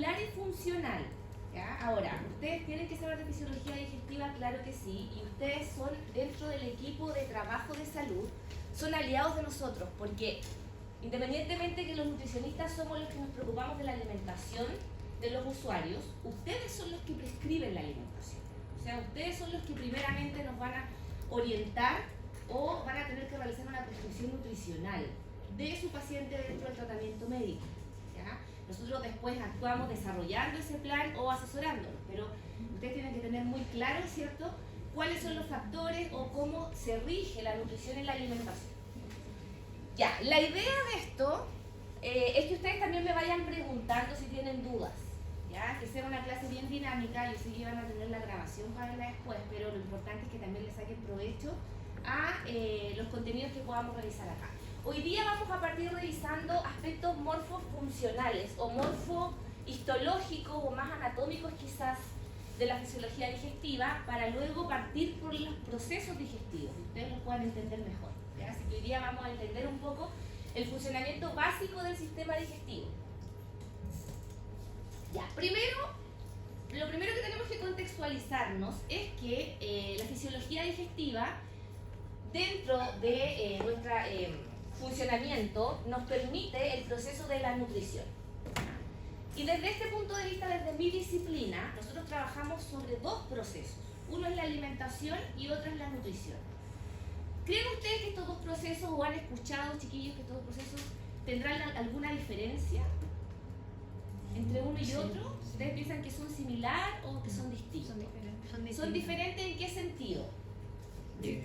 molecular y funcional. ¿Ya? Ahora, ustedes tienen que saber de fisiología digestiva, claro que sí, y ustedes son, dentro del equipo de trabajo de salud, son aliados de nosotros, porque independientemente que los nutricionistas somos los que nos preocupamos de la alimentación de los usuarios, ustedes son los que prescriben la alimentación. O sea, ustedes son los que primeramente nos van a orientar o van a tener que realizar una prescripción nutricional de su paciente dentro del tratamiento médico. ¿Ya? Nosotros después actuamos desarrollando ese plan o asesorándolo, pero ustedes tienen que tener muy claro, ¿cierto?, cuáles son los factores o cómo se rige la nutrición en la alimentación. Ya, la idea de esto es que ustedes también me vayan preguntando si tienen dudas, ¿ya? Que sea una clase bien dinámica. Yo sé que van a tener la grabación para verla después, pero lo importante es que también les saquen provecho a los contenidos que podamos realizar acá. Hoy día vamos a partir revisando aspectos morfofuncionales o morfohistológicos o más anatómicos quizás de la fisiología digestiva, para luego partir por los procesos digestivos, que ustedes los puedan entender mejor. ¿Ya? Así que hoy día vamos a entender un poco el funcionamiento básico del sistema digestivo. Ya, lo primero que tenemos que contextualizarnos es que la fisiología digestiva, dentro de nuestro funcionamiento, nos permite el proceso de la nutrición. Y desde este punto de vista, desde mi disciplina, nosotros trabajamos sobre dos procesos. Uno es la alimentación y otro es la nutrición. ¿Creen ustedes que estos dos procesos, o han escuchado, chiquillos, que estos dos procesos tendrán alguna diferencia entre uno y otro? ¿Ustedes piensan que son similares o que son distintos? Son diferentes. ¿Son diferentes en qué sentido? Que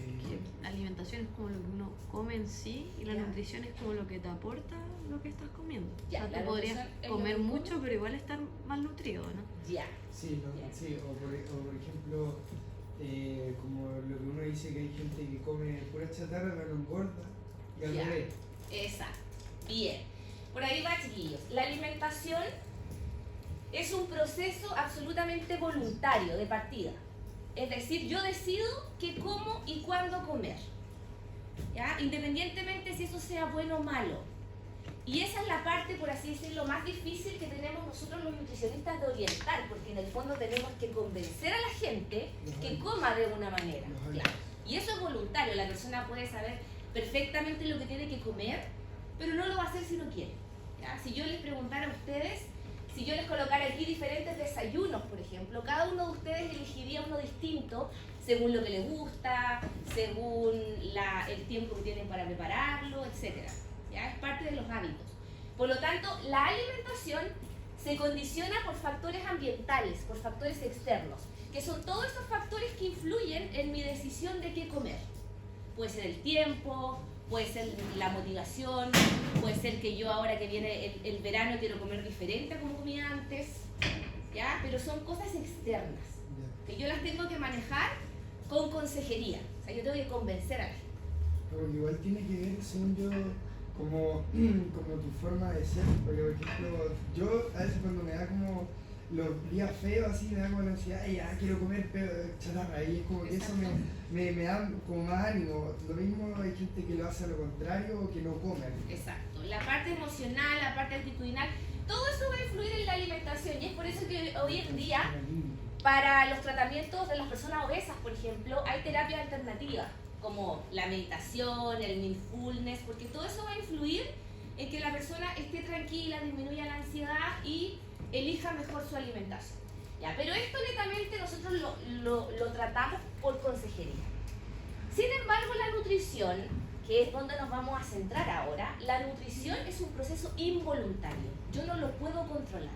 la alimentación es como lo que uno come en sí y la Ya. nutrición es como lo que te aporta lo que estás comiendo. Ya, o sea, la tú podrías nutrición es comer lo que mucho, comes. pero igual estar malnutrido, ¿no? Ya. Sí, ¿no? Ya. Sí, o por ejemplo, como lo que uno dice, que hay gente que come pura chatarra pero no engorda, y al Ya. revés. Exacto. Bien. Por ahí va, chiquillos. La alimentación es un proceso absolutamente voluntario de partida. Es decir, yo decido qué como y cuándo comer, ¿ya? Independientemente si eso sea bueno o malo. Y esa es la parte, por así decirlo, más difícil que tenemos nosotros los nutricionistas de orientar, porque en el fondo tenemos que convencer a la gente que coma de una manera. Claro. Y eso es voluntario, la persona puede saber perfectamente lo que tiene que comer, pero no lo va a hacer si no quiere. ¿Ya? Si yo les preguntara a ustedes, si yo les colocara aquí diferentes desayunos, por ejemplo, cada uno de ustedes elegiría uno distinto según lo que les gusta, según el tiempo que tienen para prepararlo, etc. ¿Ya? Es parte de los hábitos. Por lo tanto, la alimentación se condiciona por factores ambientales, por factores externos, que son todos esos factores que influyen en mi decisión de qué comer. Puede ser el tiempo, puede ser la motivación, puede ser que yo ahora que viene el verano quiero comer diferente a como comía antes, ¿ya? Pero son cosas externas, que yo las tengo que manejar con consejería. O sea, yo tengo que convencer a la gente. Como que igual tiene que ver, según yo, como tu forma de ser. Porque, por ejemplo, yo a veces cuando me da como los días feos, así me da como la ansiedad, y ya quiero comer chatarra, y es como que eso me da como más ánimo. Lo mismo hay gente que lo hace a lo contrario o que no come. Exacto. La parte emocional, la parte actitudinal, todo eso va a influir en la alimentación, y es por eso que hoy en día, para los tratamientos de las personas obesas, por ejemplo, hay terapias alternativas, como la meditación, el mindfulness, porque todo eso va a influir en que la persona esté tranquila, disminuya la ansiedad y elija mejor su alimentación. ¿Ya? Pero esto netamente nosotros lo tratamos por consejería. Sin embargo, la nutrición, que es donde nos vamos a centrar ahora, la nutrición es un proceso involuntario. Yo no lo puedo controlar.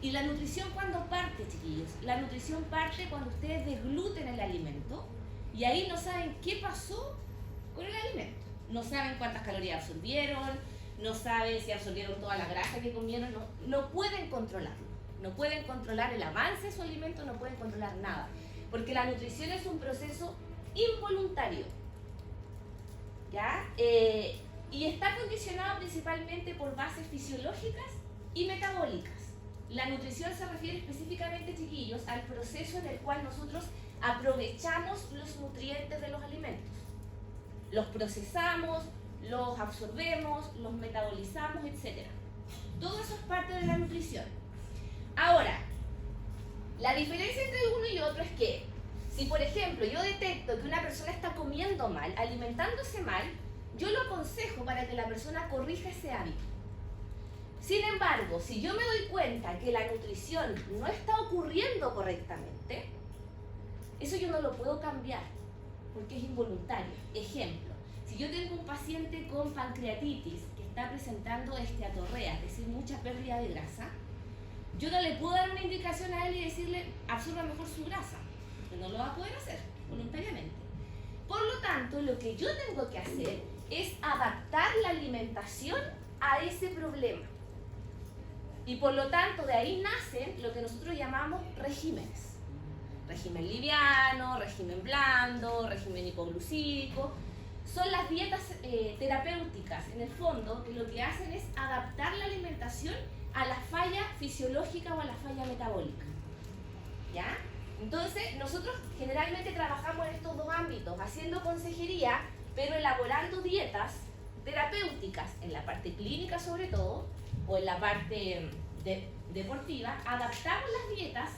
Y la nutrición, ¿cuándo parte, chiquillos? La nutrición parte cuando ustedes degluten el alimento y ahí no saben qué pasó con el alimento. No saben cuántas calorías absorbieron, no saben si absorbieron toda la grasa que comieron, no pueden controlarlo. No pueden controlar el avance de su alimento, no pueden controlar nada. Porque la nutrición es un proceso involuntario, ¿ya? Y está condicionado principalmente por bases fisiológicas y metabólicas. La nutrición se refiere específicamente, chiquillos, al proceso en el cual nosotros aprovechamos los nutrientes de los alimentos. Los procesamos, los absorbemos, los metabolizamos, etc. Todo eso es parte de la nutrición. La diferencia entre uno y otro es que, si por ejemplo yo detecto que una persona está comiendo mal, alimentándose mal, yo lo aconsejo para que la persona corrija ese hábito. Sin embargo, si yo me doy cuenta que la nutrición no está ocurriendo correctamente, eso yo no lo puedo cambiar, porque es involuntario. Ejemplo, si yo tengo un paciente con pancreatitis que está presentando esteatorrea, es decir, mucha pérdida de grasa, yo no le puedo dar una indicación a él y decirle absorba mejor su grasa, porque no lo va a poder hacer voluntariamente. Por lo tanto, lo que yo tengo que hacer es adaptar la alimentación a ese problema. Y por lo tanto, de ahí nacen lo que nosotros llamamos regímenes. Régimen liviano, régimen blando, régimen hipoglucídico. Son las dietas terapéuticas, en el fondo, que lo que hacen es adaptar la alimentación a la falla fisiológica o a la falla metabólica. ¿Ya? Entonces, nosotros generalmente trabajamos en estos dos ámbitos, haciendo consejería, pero elaborando dietas terapéuticas, en la parte clínica sobre todo, o en la parte deportiva. Adaptamos las dietas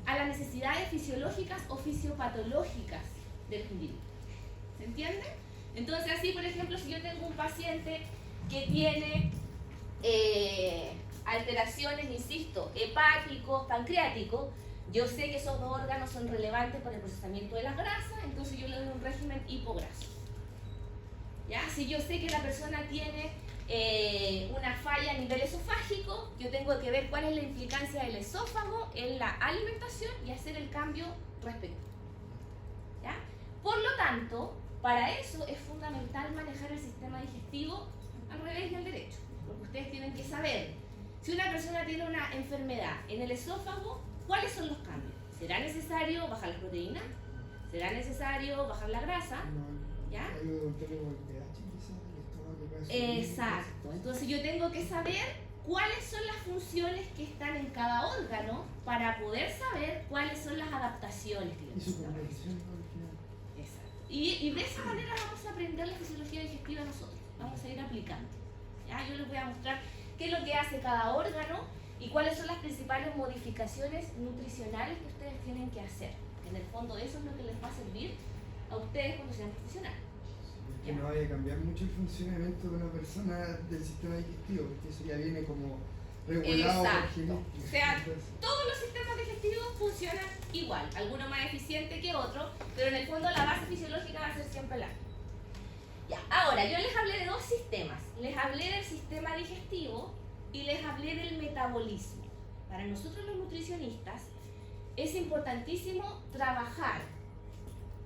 a las necesidades fisiológicas o fisiopatológicas del individuo. ¿Se entiende? Entonces, así, por ejemplo, si yo tengo un paciente que tiene alteraciones, insisto, hepático, pancreático, yo sé que esos dos órganos son relevantes para el procesamiento de las grasas, entonces yo le doy un régimen hipograso. ¿Ya? Si yo sé que la persona tiene una falla a nivel esofágico, yo tengo que ver cuál es la implicancia del esófago en la alimentación y hacer el cambio respectivo. ¿Ya? Por lo tanto, para eso es fundamental manejar el sistema digestivo al revés y al derecho, porque ustedes tienen que saber, si una persona tiene una enfermedad en el esófago, ¿cuáles son los cambios? ¿Será necesario bajar las proteínas? ¿Será necesario bajar la grasa? ¿Ya? Exacto. Entonces yo tengo que saber cuáles son las funciones que están en cada órgano para poder saber cuáles son las adaptaciones que necesitamos. Exacto. Y de esa manera vamos a aprender la fisiología digestiva nosotros. Vamos a ir aplicando. ¿Ya? Yo les voy a mostrar qué es lo que hace cada órgano y cuáles son las principales modificaciones nutricionales que ustedes tienen que hacer. En el fondo eso es lo que les va a servir a ustedes cuando sean profesionales. Que no vaya a cambiar mucho el funcionamiento de una persona del sistema digestivo, porque eso ya viene como regulado por genética. O sea, todos los sistemas digestivos funcionan igual, alguno más eficiente que otro, pero en el fondo la base fisiológica va a ser siempre la misma. Ya, ahora, yo les hablé de dos sistemas. Les hablé del sistema digestivo y les hablé del metabolismo. Para nosotros los nutricionistas es importantísimo trabajar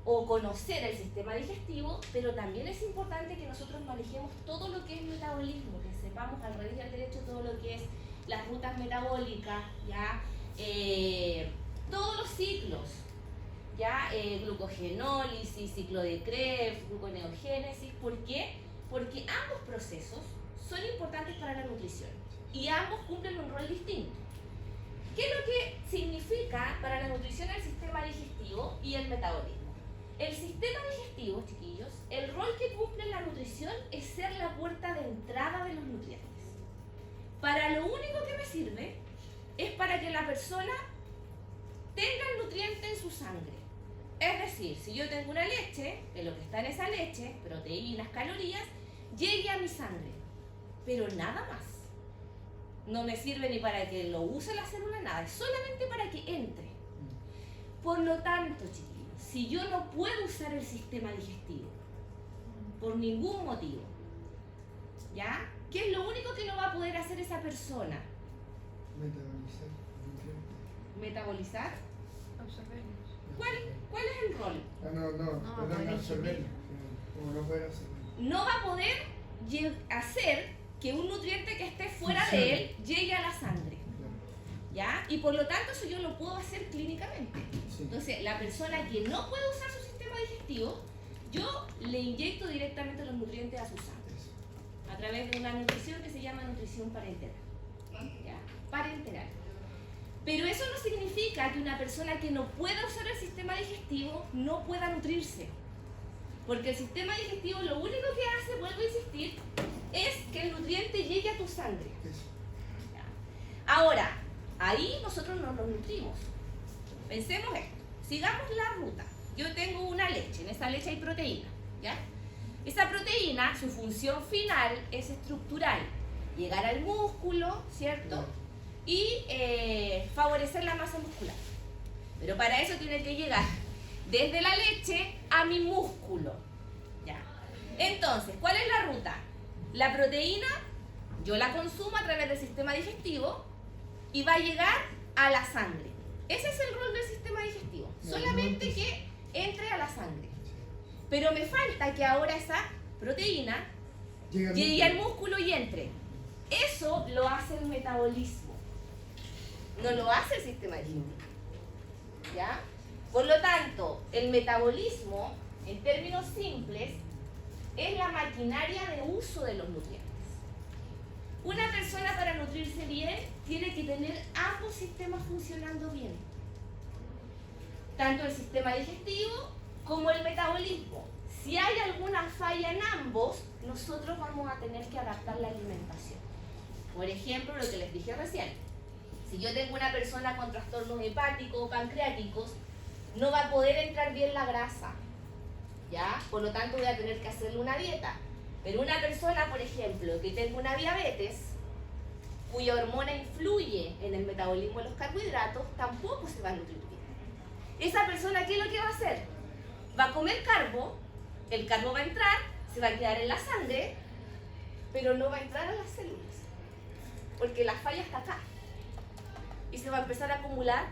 o conocer el sistema digestivo, pero también es importante que nosotros manejemos todo lo que es metabolismo, que sepamos al revés y al derecho todo lo que es las rutas metabólicas, ¿ya? Todos los ciclos, ¿ya? Glucogenólisis, ciclo de Krebs, gluconeogénesis. ¿Por qué? Porque ambos procesos son importantes para la nutrición y ambos cumplen un rol distinto. ¿Qué es lo que significa para la nutrición el sistema digestivo y el metabolismo? El sistema digestivo, chiquillos, el rol que cumple en la nutrición es ser la puerta de entrada de los nutrientes. Para lo único que me sirve es para que la persona tenga el nutriente en su sangre. Es decir, si yo tengo una leche, que lo que está en esa leche, proteínas, calorías, llegue a mi sangre, pero nada más. No me sirve ni para que lo use la célula, nada, es solamente para que entre. Por lo tanto, chiquillos, si yo no puedo usar el sistema digestivo por ningún motivo, ¿ya? ¿Qué es lo único que no va a poder hacer esa persona? Metabolizar. ¿Metabolizar? Absorberlos. ¿Cuál es el rol? No poder absorberlo. Como no poder hacerlo. No va a poder hacer que un nutriente que esté fuera de él llegue a la sangre, ¿ya? Y por lo tanto eso yo lo puedo hacer clínicamente. Sí. Entonces, la persona que no puede usar su sistema digestivo, yo le inyecto directamente los nutrientes a su sangre a través de una nutrición que se llama nutrición parenteral. ¿Ya? Parenteral. Pero eso no significa que una persona que no pueda usar el sistema digestivo no pueda nutrirse. Porque el sistema digestivo lo único que hace, vuelvo a insistir, es que el nutriente llegue a tu sangre. Eso. ¿Ya? Ahora, ahí nosotros no nos nutrimos. pensemos esto. Sigamos la ruta. Yo tengo una leche, en esa leche hay proteína, ¿ya? Esa proteína, su función final es estructural, llegar al músculo, ¿cierto? Y favorecer la masa muscular. Pero para eso tiene que llegar desde la leche a mi músculo, ¿ya? Entonces, ¿cuál es la ruta? La proteína, yo la consumo a través del sistema digestivo y va a llegar a la sangre. Ese es el rol del sistema digestivo, solamente que entre a la sangre. Pero me falta que ahora esa proteína llegue al músculo y entre. Eso lo hace el metabolismo, no lo hace el sistema digestivo, ¿ya? Por lo tanto, el metabolismo, en términos simples, es la maquinaria de uso de los nutrientes. Una persona para nutrirse bien tiene que tener ambos sistemas funcionando bien. Tanto el sistema digestivo como el metabolismo. Si hay alguna falla en ambos, nosotros vamos a tener que adaptar la alimentación. Por ejemplo, lo que les dije recién. Si yo tengo una persona con trastornos hepáticos o pancreáticos, no va a poder entrar bien la grasa, ¿ya? Por lo tanto, voy a tener que hacerle una dieta. Pero una persona, por ejemplo, que tenga una diabetes, cuya hormona influye en el metabolismo de los carbohidratos, tampoco se va a nutrir bien. Esa persona, ¿qué es lo que va a hacer? Va a comer carbo, el carbo va a entrar, se va a quedar en la sangre, pero no va a entrar a las células, porque la falla está acá. Y se va a empezar a acumular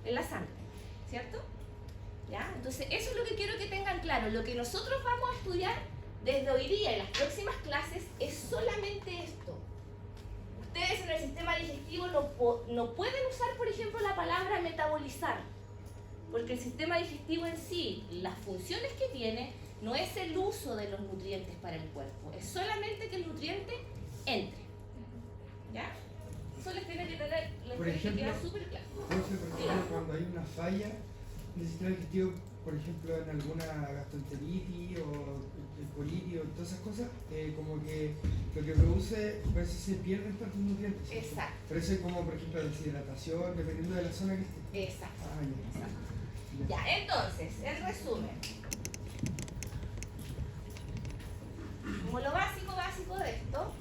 en la sangre, ¿cierto? ¿Ya? Entonces, eso es lo que quiero que tengan claro. Lo que nosotros vamos a estudiar desde hoy día y las próximas clases es solamente esto. Ustedes en el sistema digestivo no pueden usar, por ejemplo, la palabra metabolizar, porque el sistema digestivo en sí, las funciones que tiene, no es el uso de los nutrientes para el cuerpo, es solamente que el nutriente entre. ¿Ya? Eso les tiene que tener, quedar súper claro. Por ejemplo, cuando hay una falla del sistema digestivo, por ejemplo, en alguna gastroenteritis o colitis o todas esas cosas, como que lo que produce, pues se pierden tantos nutrientes. Exacto. Pero eso es como, por ejemplo, la deshidratación, dependiendo de la zona que esté. Exacto. Ah, ya. Ya, entonces, en resumen, como lo básico de esto,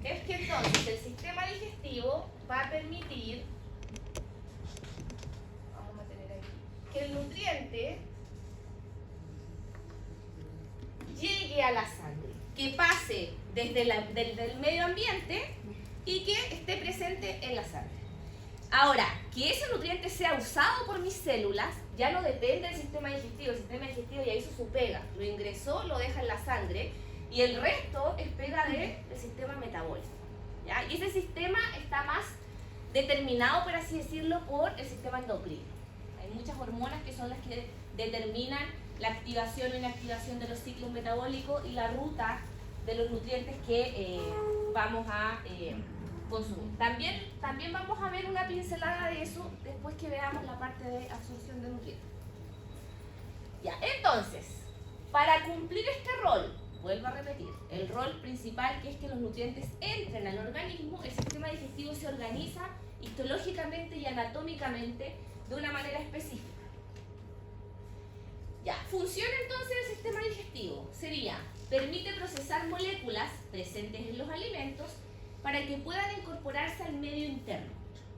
es que entonces el sistema digestivo va a permitir, vamos a tener aquí, que el nutriente llegue a la sangre, que pase desde el medio ambiente y que esté presente en la sangre. Ahora, que ese nutriente sea usado por mis células ya no depende del sistema digestivo. El sistema digestivo ya hizo su pega, lo ingresó, lo deja en la sangre y el resto es pega del sistema metabólico, ¿ya? Y ese sistema está más determinado, por así decirlo, por el sistema endocrino. Hay muchas hormonas que son las que determinan la activación o inactivación de los ciclos metabólicos y la ruta de los nutrientes que vamos a consumir. También vamos a ver una pincelada de eso después que veamos la parte de absorción de nutrientes. Ya, entonces, para cumplir este rol, vuelvo a repetir, el rol principal, que es que los nutrientes entren al organismo, el sistema digestivo se organiza histológicamente y anatómicamente de una manera específica. Ya, función entonces del sistema digestivo sería, permite procesar moléculas presentes en los alimentos para que puedan incorporarse al medio interno.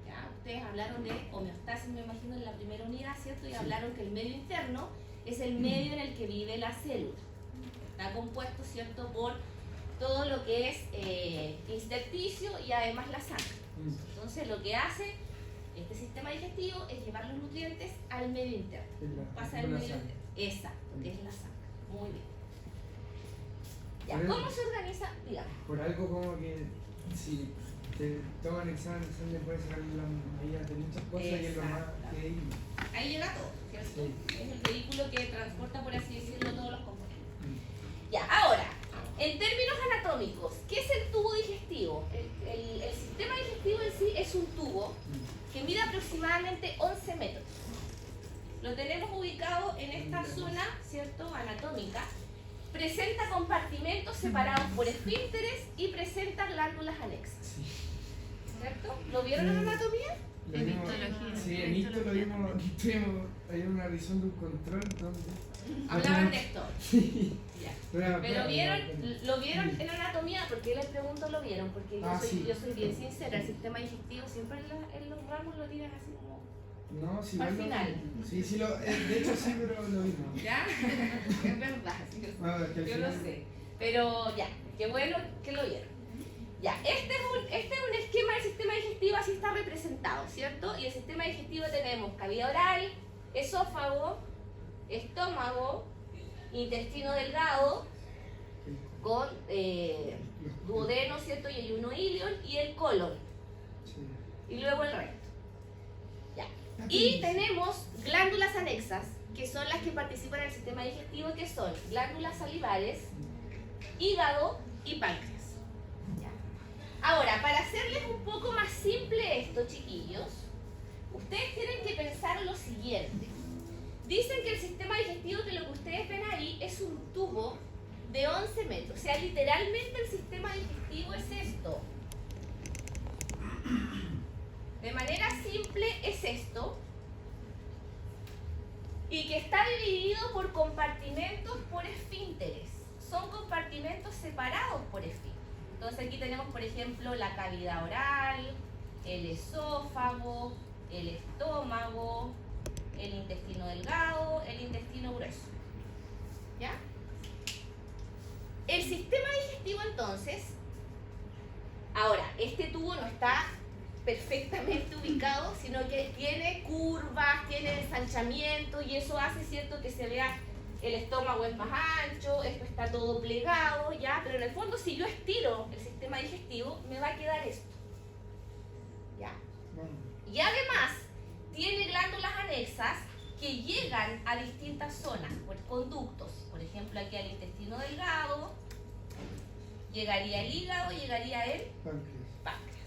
¿Ya? Ustedes hablaron de homeostasis, me imagino, en la primera unidad, ¿cierto? Y hablaron que el medio interno es el medio en el que vive la célula. Está compuesto, ¿cierto?, por todo lo que es intersticio y además la sangre. Entonces, lo que hace este sistema digestivo es llevar los nutrientes al medio interno. Pasa al medio interno. Exacto, que es la sangre. Muy bien. Ya, ¿cómo se organiza? Dígame. Por algo como que si te toman examen de sangre puedes sacar las medidas de muchas cosas y es lo más que hay. Ahí llega todo, ¿cierto? Sí. Es el vehículo que transporta, por así decirlo, todos los componentes. Ya, ahora, en términos anatómicos, ¿qué es el tubo digestivo? El sistema digestivo en sí es un tubo que mide aproximadamente 11 metros. Lo tenemos ubicado en esta zona, ¿cierto?, anatómica. Presenta compartimentos separados por esfínteres y presenta glándulas anexas. ¿Cierto? ¿Lo vieron en anatomía? Lo En vimos- histología. Sí, en histo lo vimos, hay una revisión de un control donde... Hablaban de esto. Sí. Ya. Pero Pero lo vieron en anatomía, porque les pregunto lo vieron, porque Sí. yo soy bien sincera, el sistema digestivo siempre en los ramos lo tiran así como, No, sí, Al igual final. Sí, sí, de hecho sí, pero lo vimos. ¿ya? Es verdad, sí, Ah, que al yo lo final- sé. Pero ya, qué bueno que lo vieron. Ya, este es un esquema del sistema digestivo, así está representado, ¿cierto? Y el sistema digestivo tenemos cavidad oral, esófago, estómago, intestino delgado, con duodeno, ¿cierto? Y ayuno ilion, y el colon, Sí. y luego el recto. Ya. Y tenemos glándulas anexas, que son las que participan en el sistema digestivo, que son glándulas salivares, hígado y páncreas. Ya. Ahora, para hacerles un poco más simple esto, chiquillos, ustedes tienen que pensar lo siguiente. Dicen que el sistema digestivo, que lo que ustedes ven ahí, es un tubo de 11 metros. O sea, literalmente el sistema digestivo es esto. De manera simple es esto. Y que está dividido por compartimentos por esfínteres. Son compartimentos separados por esfínteres. Entonces aquí tenemos, por ejemplo, la cavidad oral, el esófago, el estómago, el intestino delgado, el intestino grueso. ¿Ya? El sistema digestivo entonces, ahora, este tubo no está perfectamente ubicado, sino que tiene curvas, tiene ensanchamiento y eso hace, ¿cierto?, que se vea el estómago es más ancho, esto está todo plegado, ¿ya? Pero en el fondo si yo estiro el sistema digestivo, me va a quedar esto. ¿Ya? Bueno, Y además tiene glándulas anexas que llegan a distintas zonas por conductos. Por ejemplo, aquí al intestino delgado, llegaría el hígado, llegaría el páncreas. páncreas.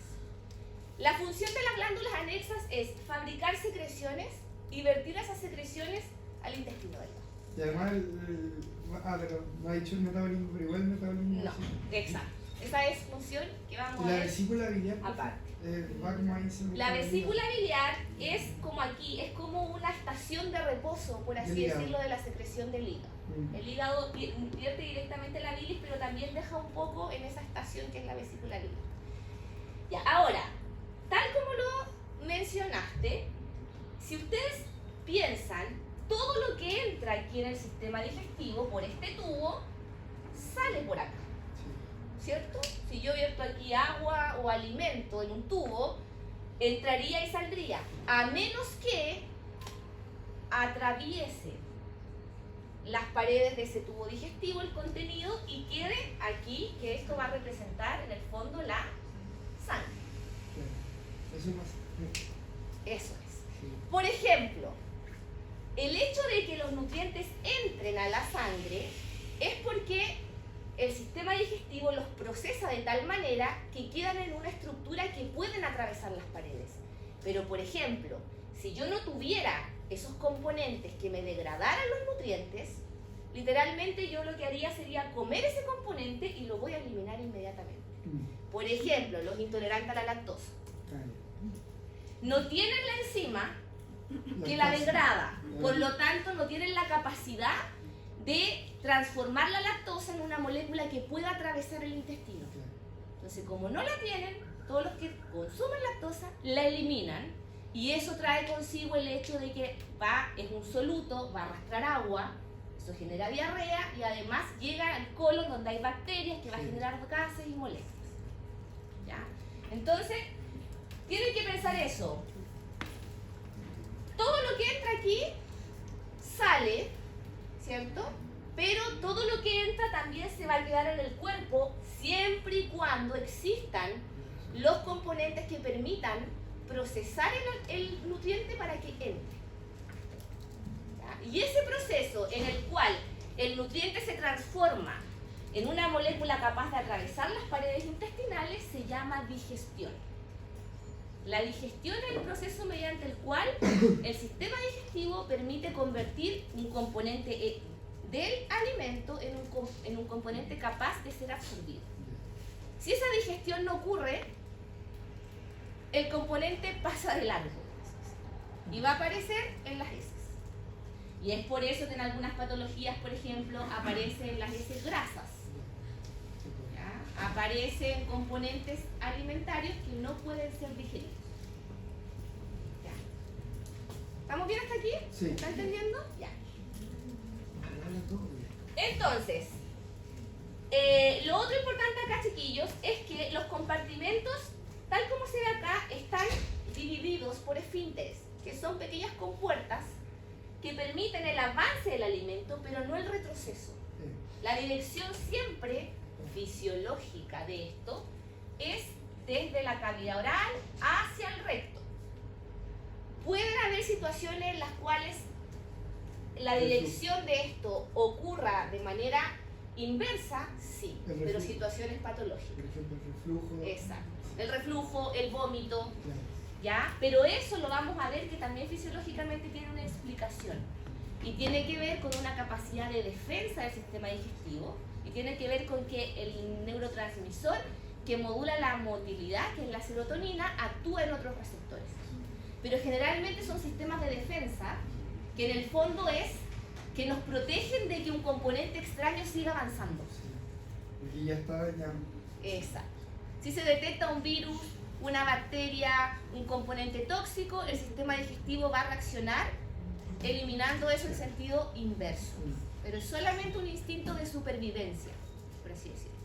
La función de las glándulas anexas es fabricar secreciones y vertir esas secreciones al intestino delgado. Y además, pero no ha dicho el metabolismo, pero igual el metabolismo. No, sí. exacto. Esa es función que vamos Y a la ver vesícula biliar aparte. va como ahí se La vesícula biliar es como aquí, es como una estación de reposo, por así Del hígado. decirlo, de la secreción del hígado. El hígado vierte directamente la bilis, pero también deja un poco en esa estación que es la vesícula biliar. Ya, ahora, tal como lo mencionaste, si ustedes piensan, todo lo que entra aquí en el sistema digestivo por este tubo sale por acá. ¿Cierto? Si yo vierto aquí agua o alimento en un tubo, entraría y saldría, a menos que atraviese las paredes de ese tubo digestivo el contenido y quede aquí, que esto va a representar en el fondo la sangre. Eso pasa. Eso es. Sí. Por ejemplo, el hecho de que los nutrientes entren a la sangre es porque el sistema digestivo los procesa de tal manera que quedan en una estructura que pueden atravesar las paredes. Pero, por ejemplo, si yo no tuviera esos componentes que me degradaran los nutrientes, literalmente yo lo que haría sería comer ese componente y lo voy a eliminar inmediatamente. Por ejemplo, los intolerantes a la lactosa no tienen la enzima que la degrada, por lo tanto no tienen la capacidad de transformar la lactosa en una molécula que pueda atravesar el intestino. Entonces, como no la tienen, todos los que consumen lactosa la eliminan y eso trae consigo el hecho de que es un soluto, va a arrastrar agua, eso genera diarrea y además llega al colon donde hay bacterias que va a generar gases y molestias. ¿Ya? Entonces, tienen que pensar eso. Todo lo que entra aquí sale, ¿cierto? Pero todo lo que entra también se va a quedar en el cuerpo siempre y cuando existan los componentes que permitan procesar el nutriente para que entre. ¿Ya? Y ese proceso en el cual el nutriente se transforma en una molécula capaz de atravesar las paredes intestinales se llama digestión. La digestión es el proceso mediante el cual el sistema digestivo permite convertir un componente del alimento en un componente capaz de ser absorbido. Si esa digestión no ocurre, el componente pasa de largo y va a aparecer en las heces. Y es por eso que en algunas patologías, por ejemplo, aparecen las heces grasas. ¿Ya? Aparecen componentes alimentarios que no pueden ser digeridos. ¿Ya? ¿Estamos bien hasta aquí? Sí. ¿Está entendiendo? Ya. Entonces, lo otro importante acá, chiquillos, es que los compartimentos, tal como se ve acá, están divididos por esfínteres, que son pequeñas compuertas que permiten el avance del alimento, pero no el retroceso. La dirección siempre fisiológica de esto es desde la cavidad oral hacia el recto. Pueden haber situaciones en las cuales la dirección de esto ocurra de manera inversa, sí, pero situaciones patológicas. Por ejemplo, el reflujo. Exacto. El reflujo, el vómito, Claro. ¿ya? Pero eso lo vamos a ver que también fisiológicamente tiene una explicación. Y tiene que ver con una capacidad de defensa del sistema digestivo. Y tiene que ver con que el neurotransmisor que modula la motilidad, que es la serotonina, actúa en otros receptores. Pero generalmente son sistemas de defensa que en el fondo es que nos protegen de que un componente extraño siga avanzando. Porque ya está, ya. Exacto. Si se detecta un virus, una bacteria, un componente tóxico, el sistema digestivo va a reaccionar eliminando eso en sentido inverso. Pero es solamente un instinto de supervivencia, por así decirlo.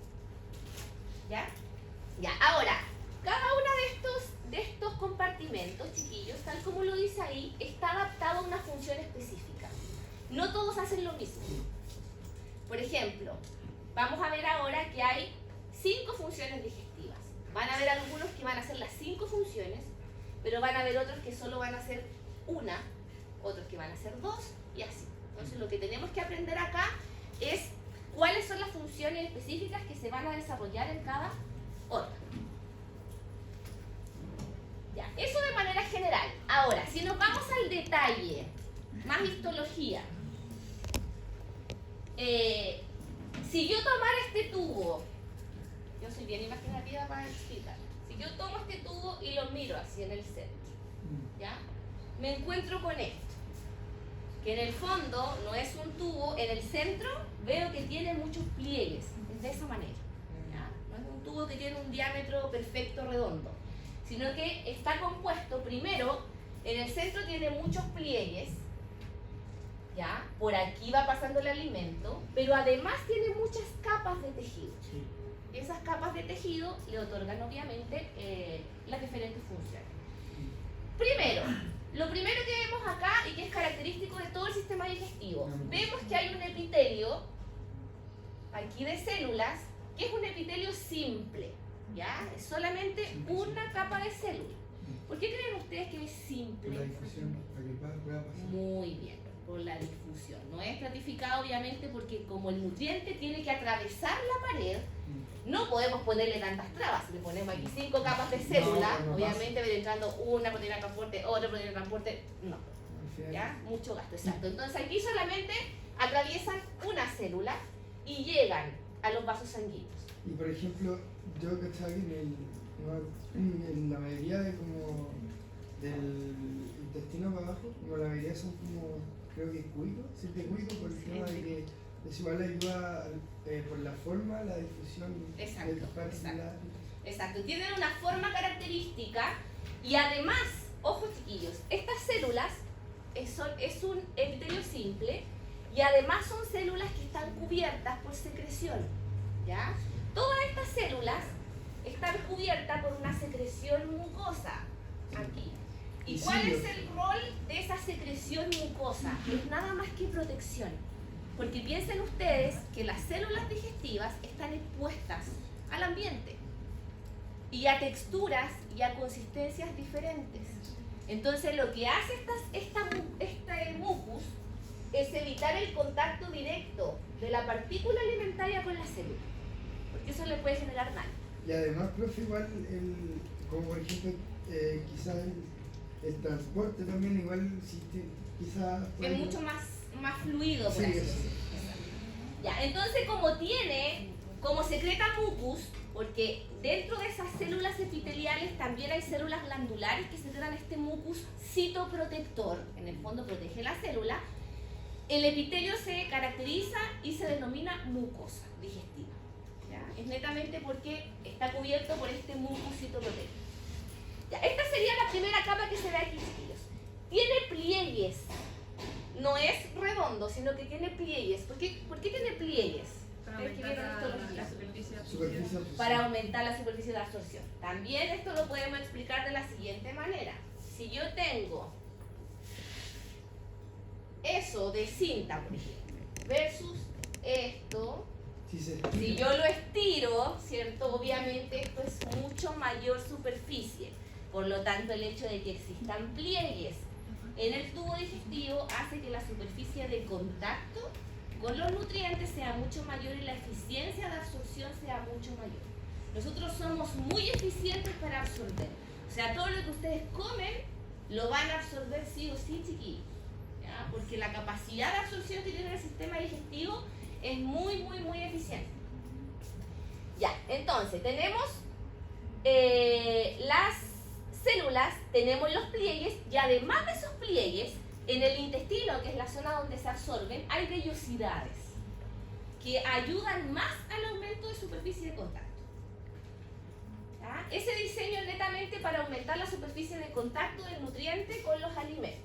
¿Ya? Ya, ahora, cada uno de estos compartimentos, chiquillos, tal como lo dice ahí, está adaptado a una función específica. No todos hacen lo mismo. Por ejemplo, vamos a ver ahora que hay 5 funciones digestivas. Van a haber algunos que van a hacer las 5 funciones, pero van a haber otros que solo van a hacer una, otros que van a hacer 2 y así. Entonces lo que tenemos que aprender acá es cuáles son las funciones específicas que se van a desarrollar en cada órgano. Ya, eso de manera general. Ahora, si nos vamos al detalle, más histología. Si yo tomara este tubo, yo soy bien imaginativa para explicar. Si yo tomo este tubo y lo miro así en el centro, ¿ya? Me encuentro con esto, que en el fondo no es un tubo, en el centro veo que tiene muchos pliegues, es de esa manera, ¿ya? No es un tubo que tiene un diámetro perfecto redondo, sino que está compuesto primero, en el centro tiene muchos pliegues, ¿ya? Por aquí va pasando el alimento, pero además tiene muchas capas de tejido. Sí. Y esas capas de tejido le otorgan obviamente las diferentes funciones. Primero, lo primero que vemos acá y que es característico de todo el sistema digestivo, vemos que hay un epitelio aquí de células, que es un epitelio simple, ¿ya? Es solamente una capa de célula. ¿Por qué creen ustedes que es simple? Por la difusión, para que pueda pasar. Muy bien, por la difusión. No es estratificado obviamente porque como el nutriente tiene que atravesar la pared, no podemos ponerle tantas trabas. Si le ponemos aquí 5 capas de célula, no obviamente va entrando una proteína de transporte, otra proteína de transporte, no. Al final, ¿Ya? Mucho gasto, exacto. Entonces aquí solamente atraviesan una célula y llegan a los vasos sanguíneos. Y por ejemplo, yo que estaba aquí en la mayoría de como del intestino para abajo, como la mayoría son como, creo que cuicos, siempre cuicos por el tema de que es igual ayuda por la forma, la difusión Exacto, del parcial. Exacto, tienen una forma característica y además, ojo chiquillos, estas células es un epitelio simple y además son células que están cubiertas por secreción, ¿ya? Todas estas células están cubiertas por una secreción mucosa, aquí. ¿Y cuál es el rol de esa secreción mucosa? Es nada más que protección. Porque piensen ustedes que las células digestivas están expuestas al ambiente y a texturas y a consistencias diferentes. Entonces lo que hace este mucus es evitar el contacto directo de la partícula alimentaria con la célula, porque eso le puede generar daño. Y además, profe, igual, como por ejemplo, quizás el transporte también, igual, quizás... Es mucho más fluido, por así decirlo. Ya, entonces como secreta mucus, Porque dentro de esas células epiteliales también hay células glandulares que secretan este mucus citoprotector, en el fondo protege la célula. El epitelio se caracteriza y se denomina mucosa digestiva. ¿Ya? Es netamente porque está cubierto por este mucus citoprotector. Ya, esta sería la primera capa que se ve aquí, chiquillos. Tiene pliegues. No es redondo, sino que tiene pliegues. ¿Por qué tiene pliegues? Para Ustedes que aumentar vieron histología. la superficie de Superficie absorción. absorción. Para aumentar la superficie de absorción. También esto lo podemos explicar de la siguiente manera. Si yo tengo eso de cinta, por ejemplo, versus esto, Sí, sí. si yo lo estiro, ¿cierto? Obviamente esto es mucho mayor superficie. Por lo tanto, el hecho de que existan pliegues en el tubo digestivo hace que la superficie de contacto con los nutrientes sea mucho mayor y la eficiencia de absorción sea mucho mayor. Nosotros somos muy eficientes para absorber. O sea, todo lo que ustedes comen lo van a absorber sí o sí, chiquillos. ¿Ya? Porque la capacidad de absorción que tiene el sistema digestivo es muy, muy, muy eficiente. Ya, entonces tenemos las células, tenemos los pliegues y además de esos pliegues, en el intestino, que es la zona donde se absorben, hay vellosidades que ayudan más al aumento de superficie de contacto. ¿Ya? Ese diseño es netamente para aumentar la superficie de contacto del nutriente con los alimentos.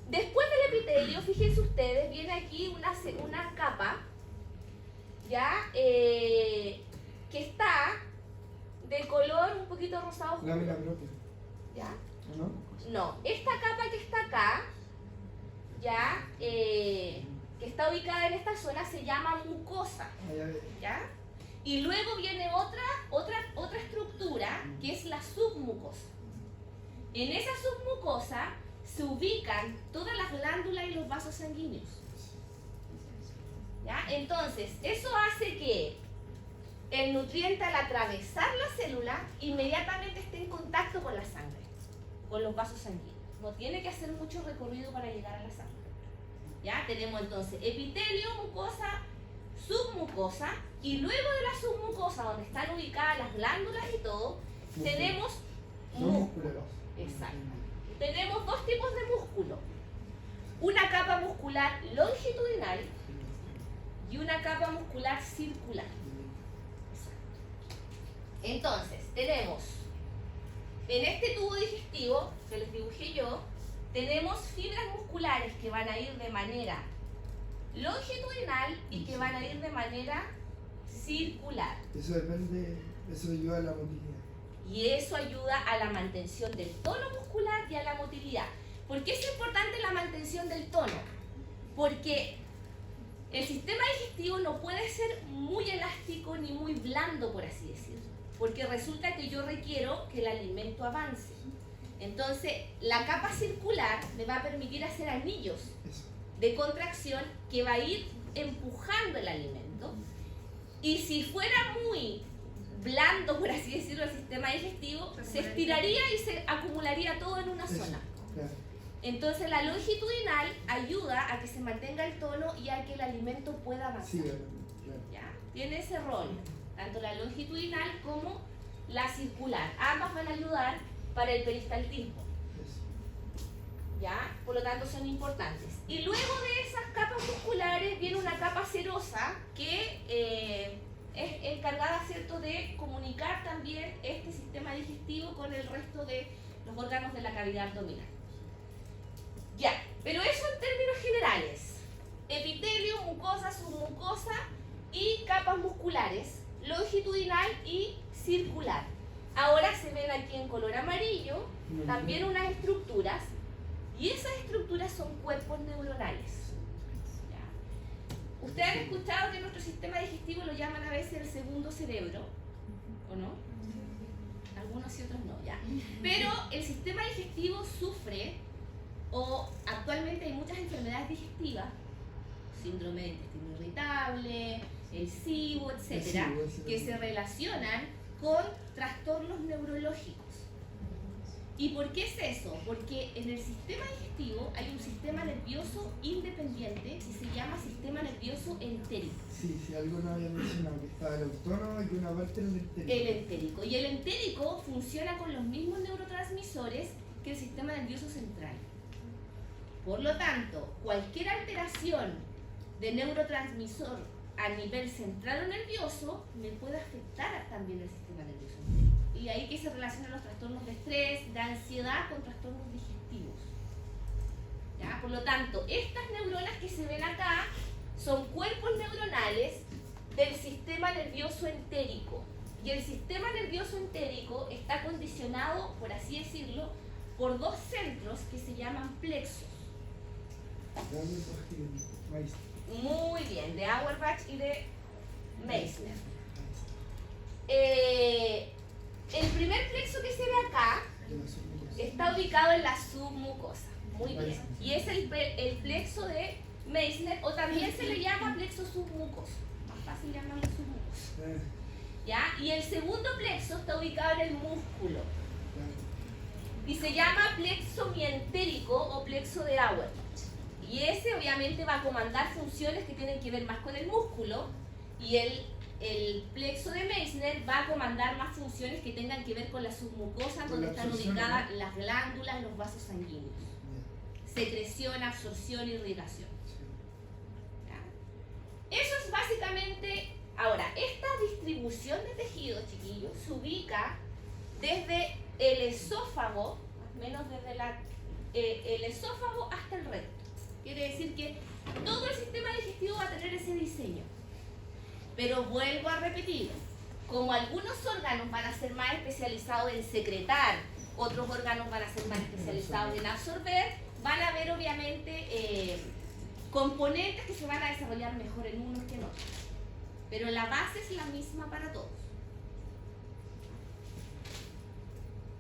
Después del epitelio, fíjense ustedes, viene aquí una capa, ¿ya? Que está de color un poquito rosado oscuro. Lámina propia, ¿Ya? ¿no? No, esta capa que está acá, ¿ya? Que está ubicada en esta zona, se llama mucosa, Allá ve. ¿ya? Y luego viene otra estructura que es la submucosa. En esa submucosa se ubican todas las glándulas y los vasos sanguíneos. ¿Ya? Entonces, eso hace que el nutriente al atravesar la célula inmediatamente esté en contacto con la sangre, con los vasos sanguíneos. No tiene que hacer mucho recorrido para llegar a la sangre. ¿Ya? Tenemos entonces epitelio, mucosa, submucosa, y luego de la submucosa, donde están ubicadas las glándulas y todo, tenemos No músculo. musculosos. Exacto. Tenemos dos tipos de músculo. Una capa muscular longitudinal y una capa muscular circular. Entonces, tenemos en este tubo digestivo que les dibujé yo, tenemos fibras musculares que van a ir de manera longitudinal y que van a ir de manera circular. Eso depende, eso ayuda a la motilidad. Y eso ayuda a la mantención del tono muscular y a la motilidad. ¿Por qué es importante la mantención del tono? Porque el sistema digestivo no puede ser muy elástico ni muy blando, por así decirlo. Porque resulta que yo requiero que el alimento avance. Entonces, la capa circular me va a permitir hacer anillos Eso. de contracción que va a ir empujando el alimento. Y si fuera muy blando, por así decirlo, el sistema digestivo, se estiraría y se acumularía todo en una Eso. zona. Claro. Entonces la longitudinal ayuda a que se mantenga el tono y a que el alimento pueda avanzar. Sí, claro. ¿Ya? Tiene ese rol, tanto la longitudinal como la circular. Ambas van a ayudar para el peristaltismo. Eso. ¿Ya? Por lo tanto son importantes. Y luego de esas capas musculares viene una capa serosa que es encargada, ¿cierto?, de comunicar también este sistema digestivo con el resto de los órganos de la cavidad abdominal. Ya, pero eso en términos generales. Epitelio, mucosa, submucosa y capas musculares, longitudinal y circular. Ahora se ven aquí en color amarillo también unas estructuras, y esas estructuras son cuerpos neuronales. ¿Ya? Ustedes han escuchado que nuestro sistema digestivo lo llaman a veces el segundo cerebro, ¿o no? Algunos y otros no, ya. Pero el sistema digestivo sufre, o actualmente hay muchas enfermedades digestivas, síndrome de intestino irritable, el SIBO, etcétera, El SIBO, que se relacionan con trastornos neurológicos. ¿Y por qué es eso? Porque en el sistema digestivo hay un sistema nervioso independiente que se llama sistema nervioso entérico. Sí, algo no había mencionado, que estaba el autónomo y que una parte era el entérico. El entérico. Y el entérico funciona con los mismos neurotransmisores que el sistema nervioso central. Por lo tanto, cualquier alteración de neurotransmisor a nivel central o nervioso me puede afectar también el sistema nervioso entérico. Y ahí que se relacionan los trastornos de estrés, de ansiedad con trastornos digestivos. ¿Ya? Por lo tanto, estas neuronas que se ven acá son cuerpos neuronales del sistema nervioso entérico. Y el sistema nervioso entérico está condicionado, por así decirlo, por dos centros que se llaman plexos. Muy bien, de Auerbach y de Meissner. El primer plexo que se ve acá está ubicado en la submucosa. Muy bien. Y es el plexo de Meissner, o también se le llama plexo submucoso. Más fácil llamarlo submucoso. ¿Ya? Y el segundo plexo está ubicado en el músculo. Y se llama plexo mientérico o plexo de Auerbach. Y ese obviamente va a comandar funciones que tienen que ver más con el músculo. Y el plexo de Meissner va a comandar más funciones que tengan que ver con la submucosa, donde están ubicadas las glándulas, los vasos sanguíneos. Secreción, absorción, irrigación. ¿Ya? Eso es básicamente. Ahora, esta distribución de tejidos, chiquillos, se ubica desde el esófago, más o menos desde el esófago hasta el recto. Quiere decir que todo el sistema digestivo va a tener ese diseño. Pero vuelvo a repetir, como algunos órganos van a ser más especializados en secretar, otros órganos van a ser más especializados en absorber, van a haber obviamente componentes que se van a desarrollar mejor en unos que en otros. Pero la base es la misma para todos.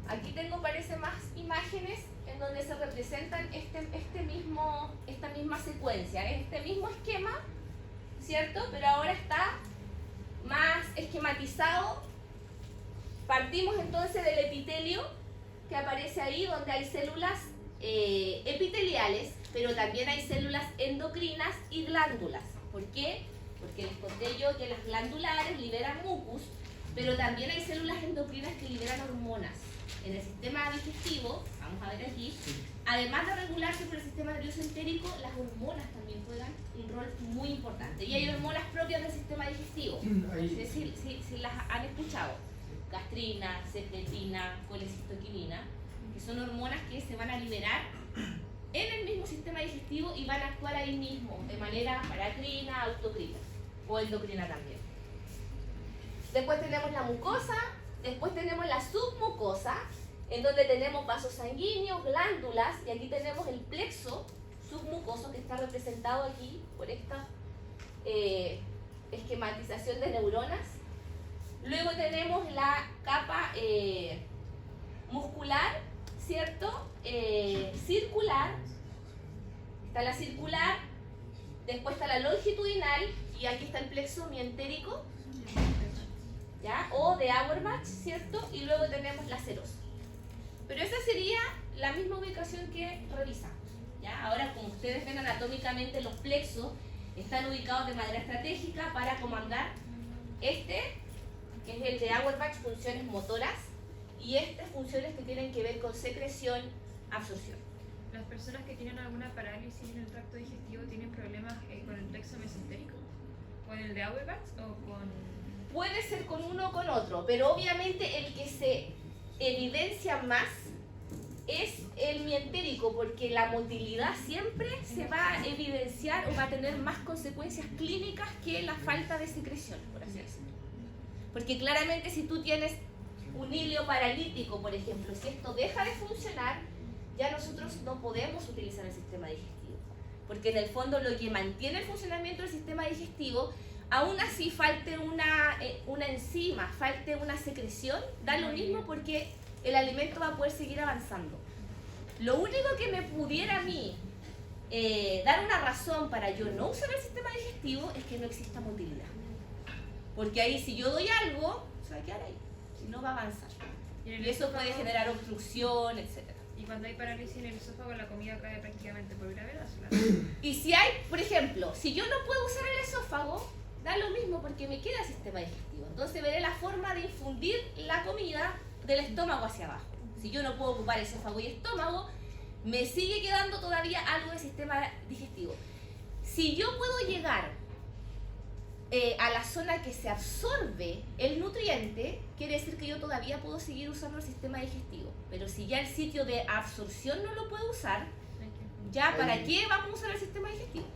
Aquí tengo, parece, más imágenes en donde se representan esta misma secuencia, este mismo esquema, ¿cierto? Pero ahora está más esquematizado. Partimos entonces del epitelio que aparece ahí, donde hay células epiteliales, pero también hay células endocrinas y glándulas. ¿Por qué? Porque les conté yo que las glandulares liberan mucus, pero también hay células endocrinas que liberan hormonas. En el sistema digestivo, vamos a ver aquí, además de regularse por el sistema nervioso entérico, las hormonas también juegan un rol muy importante. Y hay hormonas propias del sistema digestivo. No sé si las han escuchado. Gastrina, secretina, colecistoquinina, que son hormonas que se van a liberar en el mismo sistema digestivo y van a actuar ahí mismo, de manera paracrina, autocrina o endocrina también. Después tenemos la mucosa, después tenemos la submucosa, en donde tenemos vasos sanguíneos, glándulas, y aquí tenemos el plexo submucoso que está representado aquí por esta esquematización de neuronas. Luego tenemos la capa muscular, ¿cierto? Circular, está la circular, después está la longitudinal, y aquí está el plexo mientérico, ¿ya? O de Auerbach, ¿cierto? Y luego tenemos la serosa. Pero esa sería la misma ubicación que revisamos, ¿ya? Ahora, como ustedes ven anatómicamente, los plexos están ubicados de manera estratégica para comandar que es el de Auerbach, funciones motoras, y funciones que tienen que ver con secreción, absorción. ¿Las personas que tienen alguna parálisis en el tracto digestivo tienen problemas con el plexo mesentérico? ¿Con el de Auerbach o con...? Puede ser con uno o con otro, pero obviamente el que se evidencia más es el mientérico, porque la motilidad siempre se va a evidenciar o va a tener más consecuencias clínicas que la falta de secreción, por así decirlo. Porque claramente si tú tienes un hilo paralítico, por ejemplo, si esto deja de funcionar, ya nosotros no podemos utilizar el sistema digestivo. Porque en el fondo lo que mantiene el funcionamiento del sistema digestivo, aún así falte una enzima, falte una secreción, da lo mismo porque el alimento va a poder seguir avanzando. Lo único que me pudiera a mí dar una razón para yo no usar el sistema digestivo es que no exista motilidad. Porque ahí si yo doy algo, se va a quedar ahí, si no va a avanzar. Y, en el Y eso puede esófago- generar obstrucción, etc. Y cuando hay parálisis en el esófago, la comida cae prácticamente por gravedad. Y si hay, por ejemplo, si yo no puedo usar el esófago, da lo mismo porque me queda sistema digestivo. Entonces veré la forma de infundir la comida del estómago hacia abajo. Si yo no puedo ocupar esófago y estómago, me sigue quedando todavía algo de sistema digestivo. Si yo puedo llegar a la zona que se absorbe el nutriente, quiere decir que yo todavía puedo seguir usando el sistema digestivo. Pero si ya el sitio de absorción no lo puedo usar, ya ¿para qué vamos a usar el sistema digestivo?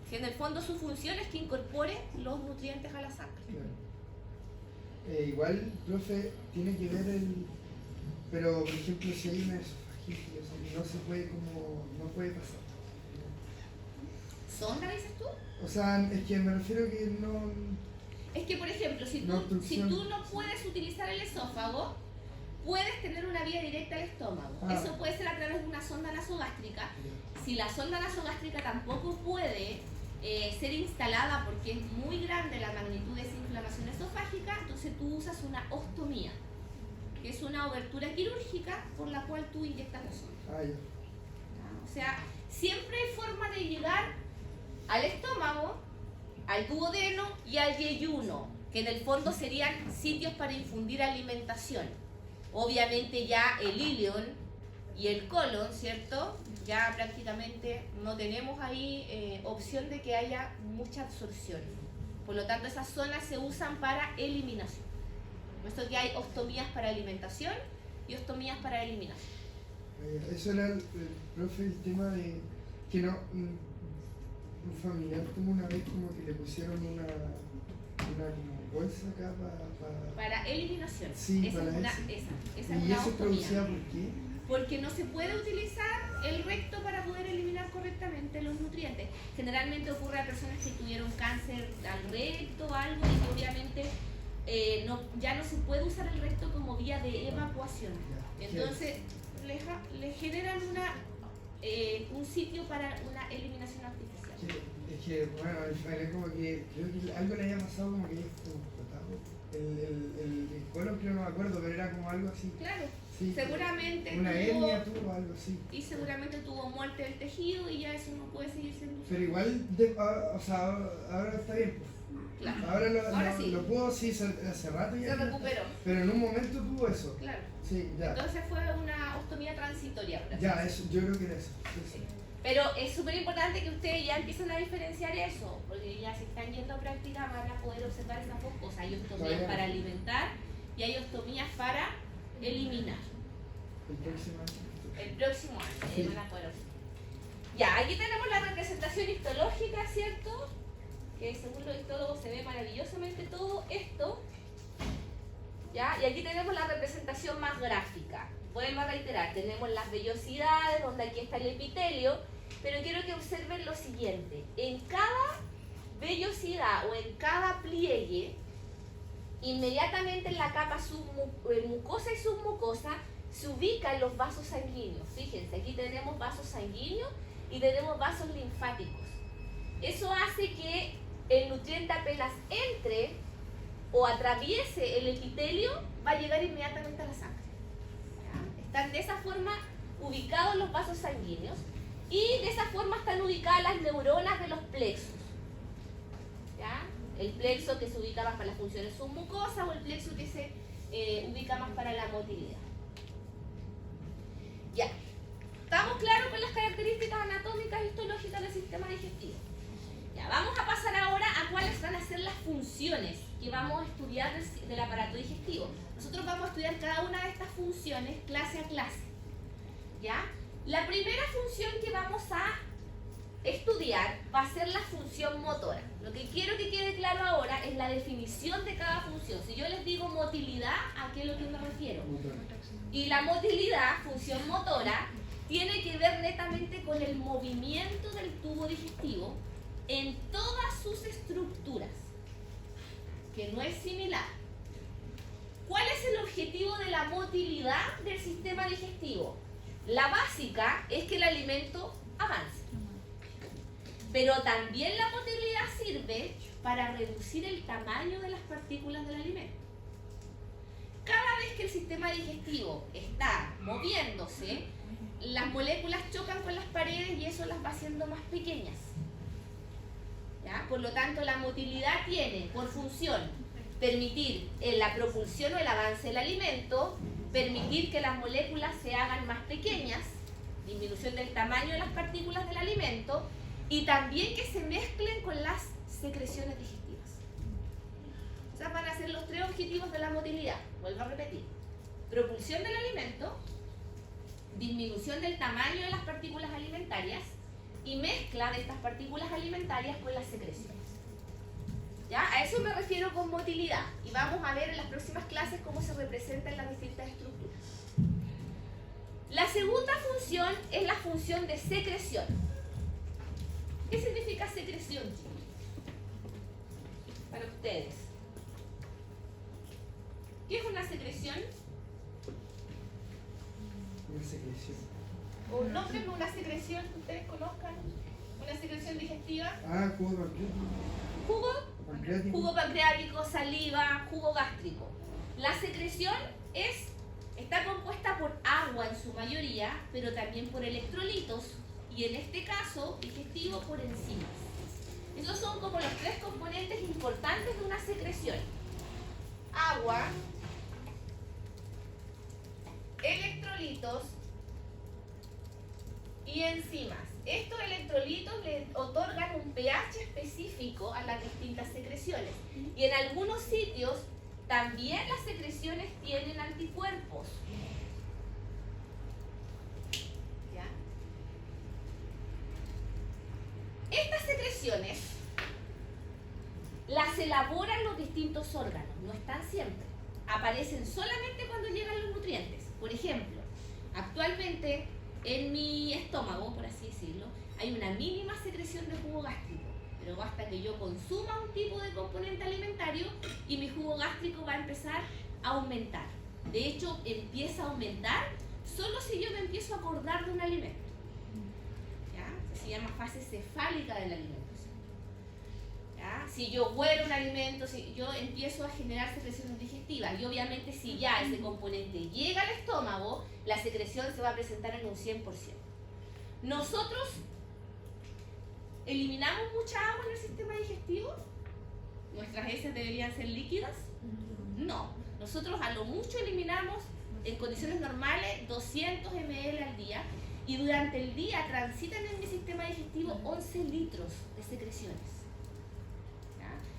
Si en el fondo su función es que incorpore los nutrientes a la sangre. Claro. Igual, profe, tiene que ver el... Pero, por ejemplo, si hay una esofagitis, o sea, no se puede como... no puede pasar. ¿Sonda, dices tú? O sea, es que me refiero que no... Es que, por ejemplo, si No, tú obstrucción. no puedes utilizar el esófago, puedes tener una vía directa al estómago. Ah. Eso puede ser a través de una sonda nasogástrica. Si la sonda nasogástrica tampoco puede ser instalada porque es muy grande la magnitud de esa inflamación esofágica, entonces tú usas una ostomía, que es una obertura quirúrgica por la cual tú inyectas la sonda. Ah, ya. O sea, siempre hay forma de llegar al estómago, al duodeno y al yeyuno, que en el fondo serían sitios para infundir alimentación. Obviamente ya el ilion y el colon, ¿cierto? Ya prácticamente no tenemos ahí opción de que haya mucha absorción. Por lo tanto, esas zonas se usan para eliminación. Por eso que hay ostomías para alimentación y ostomías para eliminación. Eso era el profe, el tema de que no... un familiar como una vez como que le pusieron una como bolsa acá Para eliminación. Sí, esa para es una, eso. esa es ¿Y una eso ostomía. producía por qué? Porque no se puede utilizar el recto para poder eliminar correctamente los nutrientes. Generalmente ocurre a personas que tuvieron cáncer al recto o algo y obviamente ya no se puede usar el recto como vía de evacuación. Ya. Entonces le generan un sitio para una eliminación artificial. Es que, bueno, era como que creo que algo le había pasado como que explotado. El colon creo no me acuerdo, pero era como algo así. Claro, Sí, seguramente una tuvo- hernia tuvo algo así. y seguramente tuvo muerte del tejido y ya eso no puede seguir siendo usado. Pero igual, o sea, ahora está bien. Pues. Claro. Ahora sí. lo pudo, sí, hace rato ya. Se recuperó. Pero en un momento tuvo eso. Claro. Sí, ya. Entonces fue una ostomía transitoria. por así Ya, decirlo. eso, yo creo que era eso. Sí, sí. Pero es súper importante que ustedes ya empiecen a diferenciar eso, porque ya si están yendo a práctica van a poder observar esas dos cosas. Hay ostomías Todavía. para alimentar y hay ostomías para eliminar. El próximo año. El próximo año Sí. van a poder observar. Ya, aquí tenemos la representación histológica, ¿cierto? Que según los histólogos se ve maravillosamente todo esto. ¿Ya? Y aquí tenemos la representación más gráfica. Vuelvo a reiterar, tenemos las vellosidades, donde aquí está el epitelio, pero quiero que observen lo siguiente. En cada vellosidad o en cada pliegue, inmediatamente en la capa mucosa y submucosa, se ubican los vasos sanguíneos. Fíjense, aquí tenemos vasos sanguíneos y tenemos vasos linfáticos. Eso hace que el nutriente apenas entre o atraviese el epitelio, va a llegar inmediatamente a la sangre. ¿Ya? Están de esa forma ubicados los vasos sanguíneos y de esa forma están ubicadas las neuronas de los plexos. ¿Ya? El plexo que se ubica más para las funciones submucosas o el plexo que se ubica más para la motilidad. Ya. ¿Estamos claros con las características anatómicas y histológicas del sistema digestivo? Ya, vamos a pasar ahora a cuáles van a ser las funciones que vamos a estudiar del aparato digestivo. Nosotros vamos a estudiar cada una de estas funciones clase a clase. ¿Ya? La primera función que vamos a estudiar va a ser la función motora. Lo que quiero que quede claro ahora es la definición de cada función. Si yo les digo motilidad, ¿a qué es lo que me refiero? Y la motilidad, función motora, tiene que ver netamente con el movimiento del tubo digestivo en todas sus estructuras, que no es similar. ¿Cuál es el objetivo de la motilidad del sistema digestivo? La básica es que el alimento avance. Pero también la motilidad sirve para reducir el tamaño de las partículas del alimento. cada vez que el sistema digestivo está moviéndose, las moléculas chocan con las paredes y eso las va haciendo más pequeñas. ¿Ya? Por lo tanto, la motilidad tiene por función permitir la propulsión o el avance del alimento, permitir que las moléculas se hagan más pequeñas, disminución del tamaño de las partículas del alimento, y también que se mezclen con las secreciones digestivas. Esos van a ser los 3 objetivos de la motilidad. Vuelvo a repetir: propulsión del alimento, disminución del tamaño de las partículas alimentarias y mezcla de estas partículas alimentarias con las secreciones. ¿Ya? A eso me refiero con motilidad, y vamos a ver en las próximas clases cómo se representan las distintas estructuras. La segunda función es la función de secreción. ¿Qué significa secreción, chicos? Para ustedes. ¿Qué es una secreción? Una secreción. O nómbrenme una secreción que ustedes conozcan. Una secreción digestiva. Jugo pancreático. Jugo. Pancreático. Jugo pancreático, saliva, jugo gástrico. La secreción está compuesta por agua en su mayoría, pero también por electrolitos, y en este caso digestivo por enzimas. Esos son como los 3 componentes importantes de una secreción: agua, electrolitos y enzimas. Estos electrolitos le otorgan un pH específico a las distintas secreciones, y en algunos sitios también las secreciones tienen anticuerpos. ¿Ya? Estas secreciones las elaboran los distintos órganos, no están siempre. Aparecen solamente cuando llegan los nutrientes. Por ejemplo, actualmente en mi estómago, por así decirlo, hay una mínima secreción de jugo gástrico, pero basta que yo consuma un tipo de componente alimentario y mi jugo gástrico va a empezar a aumentar. De hecho, empieza a aumentar solo si yo me empiezo a acordar de un alimento. ¿Ya? Se llama fase cefálica del alimento. ¿Ya? Si yo huelo un alimento, si yo empiezo a generar secreciones digestivas, y obviamente si ya ese componente llega al estómago, la secreción se va a presentar en un 100%. Nosotros eliminamos mucha agua en el sistema digestivo. ¿Nuestras heces deberían ser líquidas? No. Nosotros a lo mucho eliminamos en condiciones normales 200 ml al día, y durante el día transitan en mi sistema digestivo 11 litros de secreciones.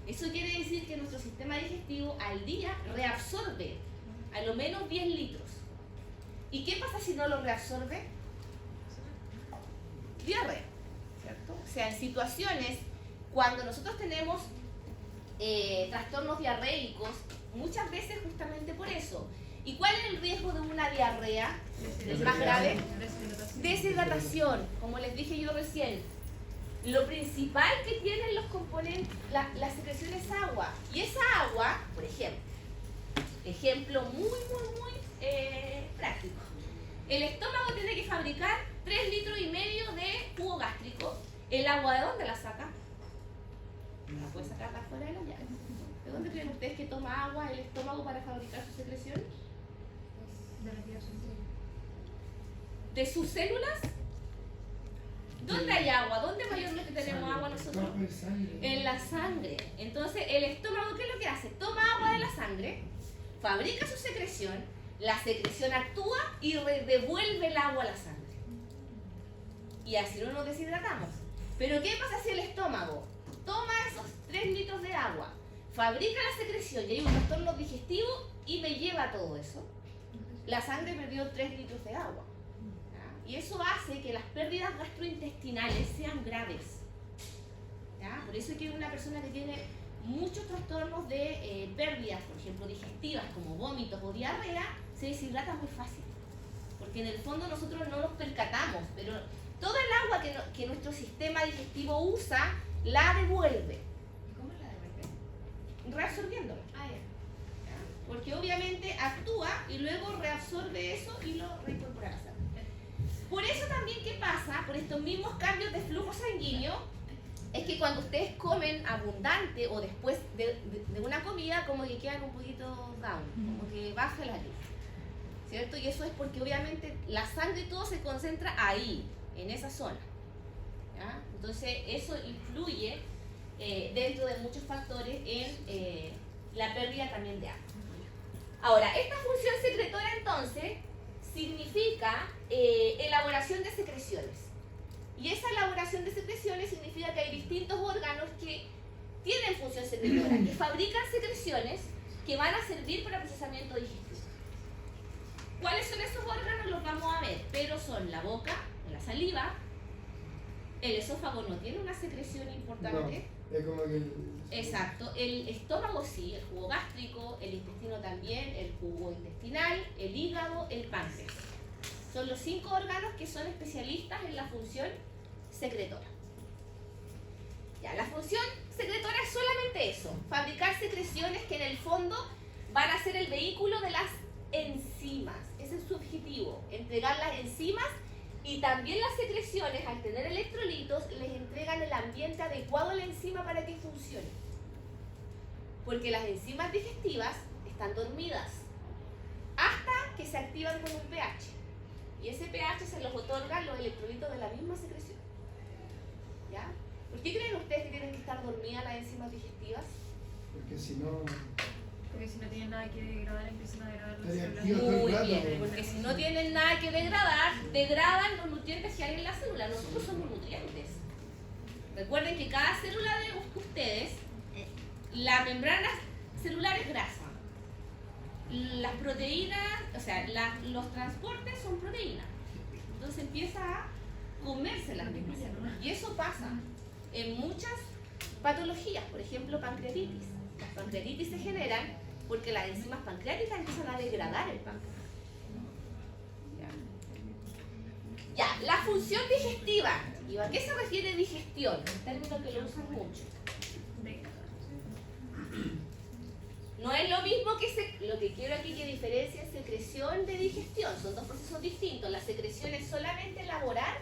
Eso quiere decir que nuestro sistema digestivo al día reabsorbe a lo menos 10 litros. ¿Y qué pasa si no lo reabsorbe? Diarrea, ¿cierto? O sea, en situaciones cuando nosotros tenemos trastornos diarreicos, muchas veces justamente por eso. ¿Y cuál es el riesgo de una diarrea? ¿El más grave? Deshidratación, como les dije yo recién. Lo principal que tienen los componentes, la secreción es agua. Y esa agua, por ejemplo muy práctico. El estómago tiene que fabricar 3,5 litros de jugo gástrico. ¿El agua de dónde la saca? La puede sacar de afuera de la llave. ¿De dónde creen ustedes que toma agua el estómago para fabricar sus secreciones? ¿De sus células? ¿Dónde hay agua? ¿Dónde mayormente tenemos agua nosotros? En la sangre. Entonces, el estómago, ¿qué es lo que hace? Toma agua de la sangre, fabrica su secreción, la secreción actúa y devuelve el agua a la sangre. Y así no nos deshidratamos. Pero ¿qué pasa si el estómago toma esos 3 litros de agua, fabrica la secreción y hay un trastorno digestivo y me lleva todo eso? La sangre perdió 3 litros de agua. Y eso hace que las pérdidas gastrointestinales sean graves. ¿Ya? Por eso es que una persona que tiene muchos trastornos de pérdidas, por ejemplo, digestivas, como vómitos o diarrea, se deshidrata muy fácil. Porque en el fondo nosotros no nos percatamos, pero toda el agua que nuestro sistema digestivo usa, la devuelve. ¿Y cómo la devuelve? Reabsorbiéndola. Porque obviamente actúa y luego reabsorbe eso y lo reincorpora a la sangre. Por eso también, ¿qué pasa? Por estos mismos cambios de flujo sanguíneo, es que cuando ustedes comen abundante o después de una comida, como que quedan un poquito down, como que baja la luz, ¿cierto? Y eso es porque obviamente la sangre y todo se concentra ahí, en esa zona, ¿ya? Entonces eso influye dentro de muchos factores en la pérdida también de agua. Ahora, esta función secretora entonces significa elaboración de secreciones. Y esa elaboración de secreciones significa que hay distintos órganos que tienen función secretora, que fabrican secreciones que van a servir para procesamiento digestivo. ¿Cuáles son esos órganos? Los vamos a ver, pero son la boca, la saliva, el esófago no tiene una secreción importante. No, es como que Exacto, el estómago sí, el jugo gástrico, el intestino también, el jugo intestinal, el hígado, el páncreas. Son los 5 órganos que son especialistas en la función secretora. Ya, la función secretora es solamente eso, fabricar secreciones que en el fondo van a ser el vehículo de las enzimas. Ese es su objetivo, entregar las enzimas y también las secreciones, al tener electrolitos, les entregan el ambiente adecuado a la enzima para que funcione. Porque las enzimas digestivas están dormidas hasta que se activan con un pH. Y ese pH se los otorgan los electrolitos de la misma secreción. ¿Ya? ¿Por qué creen ustedes que tienen que estar dormidas las enzimas digestivas? porque si no, Porque si no tienen nada que degradar, empiezan a degradar las Estaría células. activo todo el Muy rato. bien, porque si no tienen nada que degradar, degradan los nutrientes que hay en la célula. Nosotros somos nutrientes. Recuerden que cada célula de ustedes, la membrana celular es grasa. Las proteínas, o sea, los transportes son proteínas. Entonces empieza a comerse las mismas células. Y eso pasa en muchas patologías, por ejemplo, pancreatitis. Las pancreatitis se generan porque las enzimas pancreáticas empiezan a degradar el páncreas. Ya, la función digestiva. ¿Y a qué se refiere digestión? Un término que lo usan mucho. No es lo mismo que lo que quiero aquí que diferencia secreción de digestión. Son dos procesos distintos. La secreción es solamente elaborar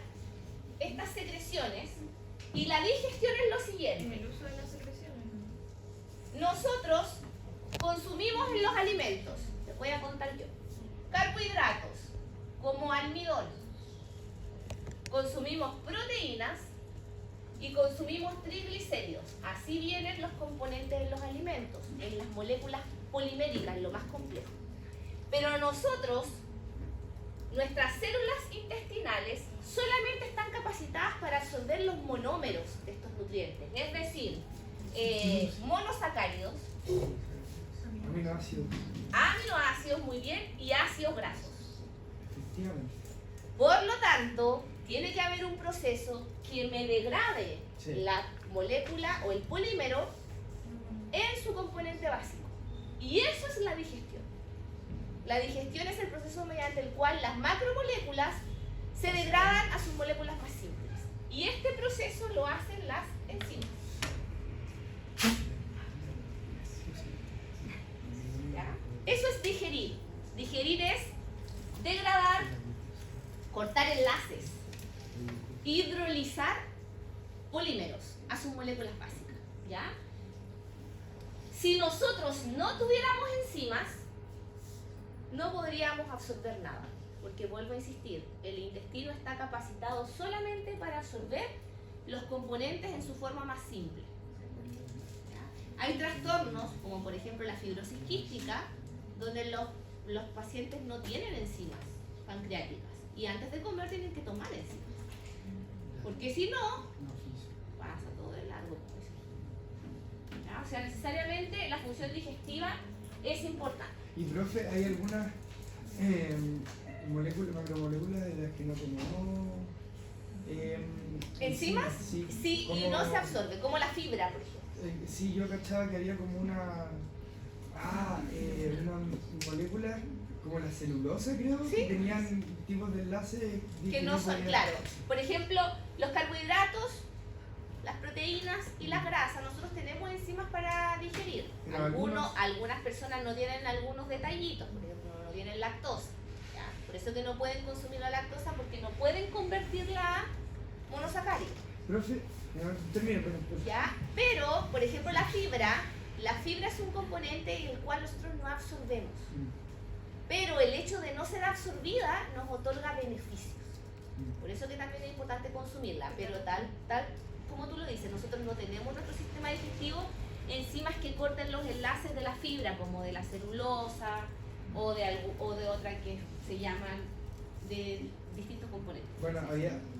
estas secreciones y la digestión es lo siguiente. El uso de las secreciones. Nosotros consumimos en los alimentos, les voy a contar yo, carbohidratos como almidón, consumimos proteínas y consumimos triglicéridos. Así vienen los componentes de los alimentos, en las moléculas poliméricas, lo más complejo. Pero nosotros, nuestras células intestinales solamente están capacitadas para absorber los monómeros de estos nutrientes, es decir, monosacáridos, aminoácidos, aminoácidos, muy bien, y ácidos grasos. efectivamente. Por lo tanto, tiene que haber un proceso que me degrade Sí. la molécula o el polímero en su componente básico. Y eso es la digestión. La digestión es el proceso mediante el cual las macromoléculas se degradan a sus moléculas más simples. Y este proceso lo hacen las enzimas. ¿Ya? Eso es digerir. Digerir es degradar, cortar enlaces, hidrolizar polímeros a sus moléculas básicas. ¿Ya? Si nosotros no tuviéramos enzimas, no podríamos absorber nada. Porque vuelvo a insistir, el intestino está capacitado solamente para absorber los componentes en su forma más simple. ¿Ya? Hay trastornos, como por ejemplo la fibrosis quística, donde los pacientes no tienen enzimas pancreáticas y antes de comer tienen que tomar enzimas. Porque si no, pasa todo de largo. ¿Ya? O sea, necesariamente la función digestiva es importante. Y profe, ¿hay algunas moléculas, macromoléculas de las que no tenemos? ¿Enzimas? Sí, Sí, y no se absorbe, como la fibra, por ejemplo. Sí, yo cachaba que había como una molécula, como la celulosa creo, Sí. que tenían tipos de enlace Que no son, podían- claro. Por ejemplo, los carbohidratos, las proteínas y las grasas, nosotros tenemos enzimas para digerir. Pero Algunas personas no tienen algunos detallitos, por ejemplo, no tienen lactosa. ¿Ya? Por eso que no pueden consumir la lactosa porque no pueden convertirla a monosacárido. Profe, termino, pero ¿Ya? Pero, por ejemplo, la fibra la fibra es un componente el cual nosotros no absorbemos, pero el hecho de no ser absorbida nos otorga beneficios. Por eso que también es importante consumirla, pero tal como tú lo dices, nosotros no tenemos nuestro sistema digestivo enzimas que corten los enlaces de la fibra, como de la celulosa o de otra que se llaman de distintos componentes. Bueno,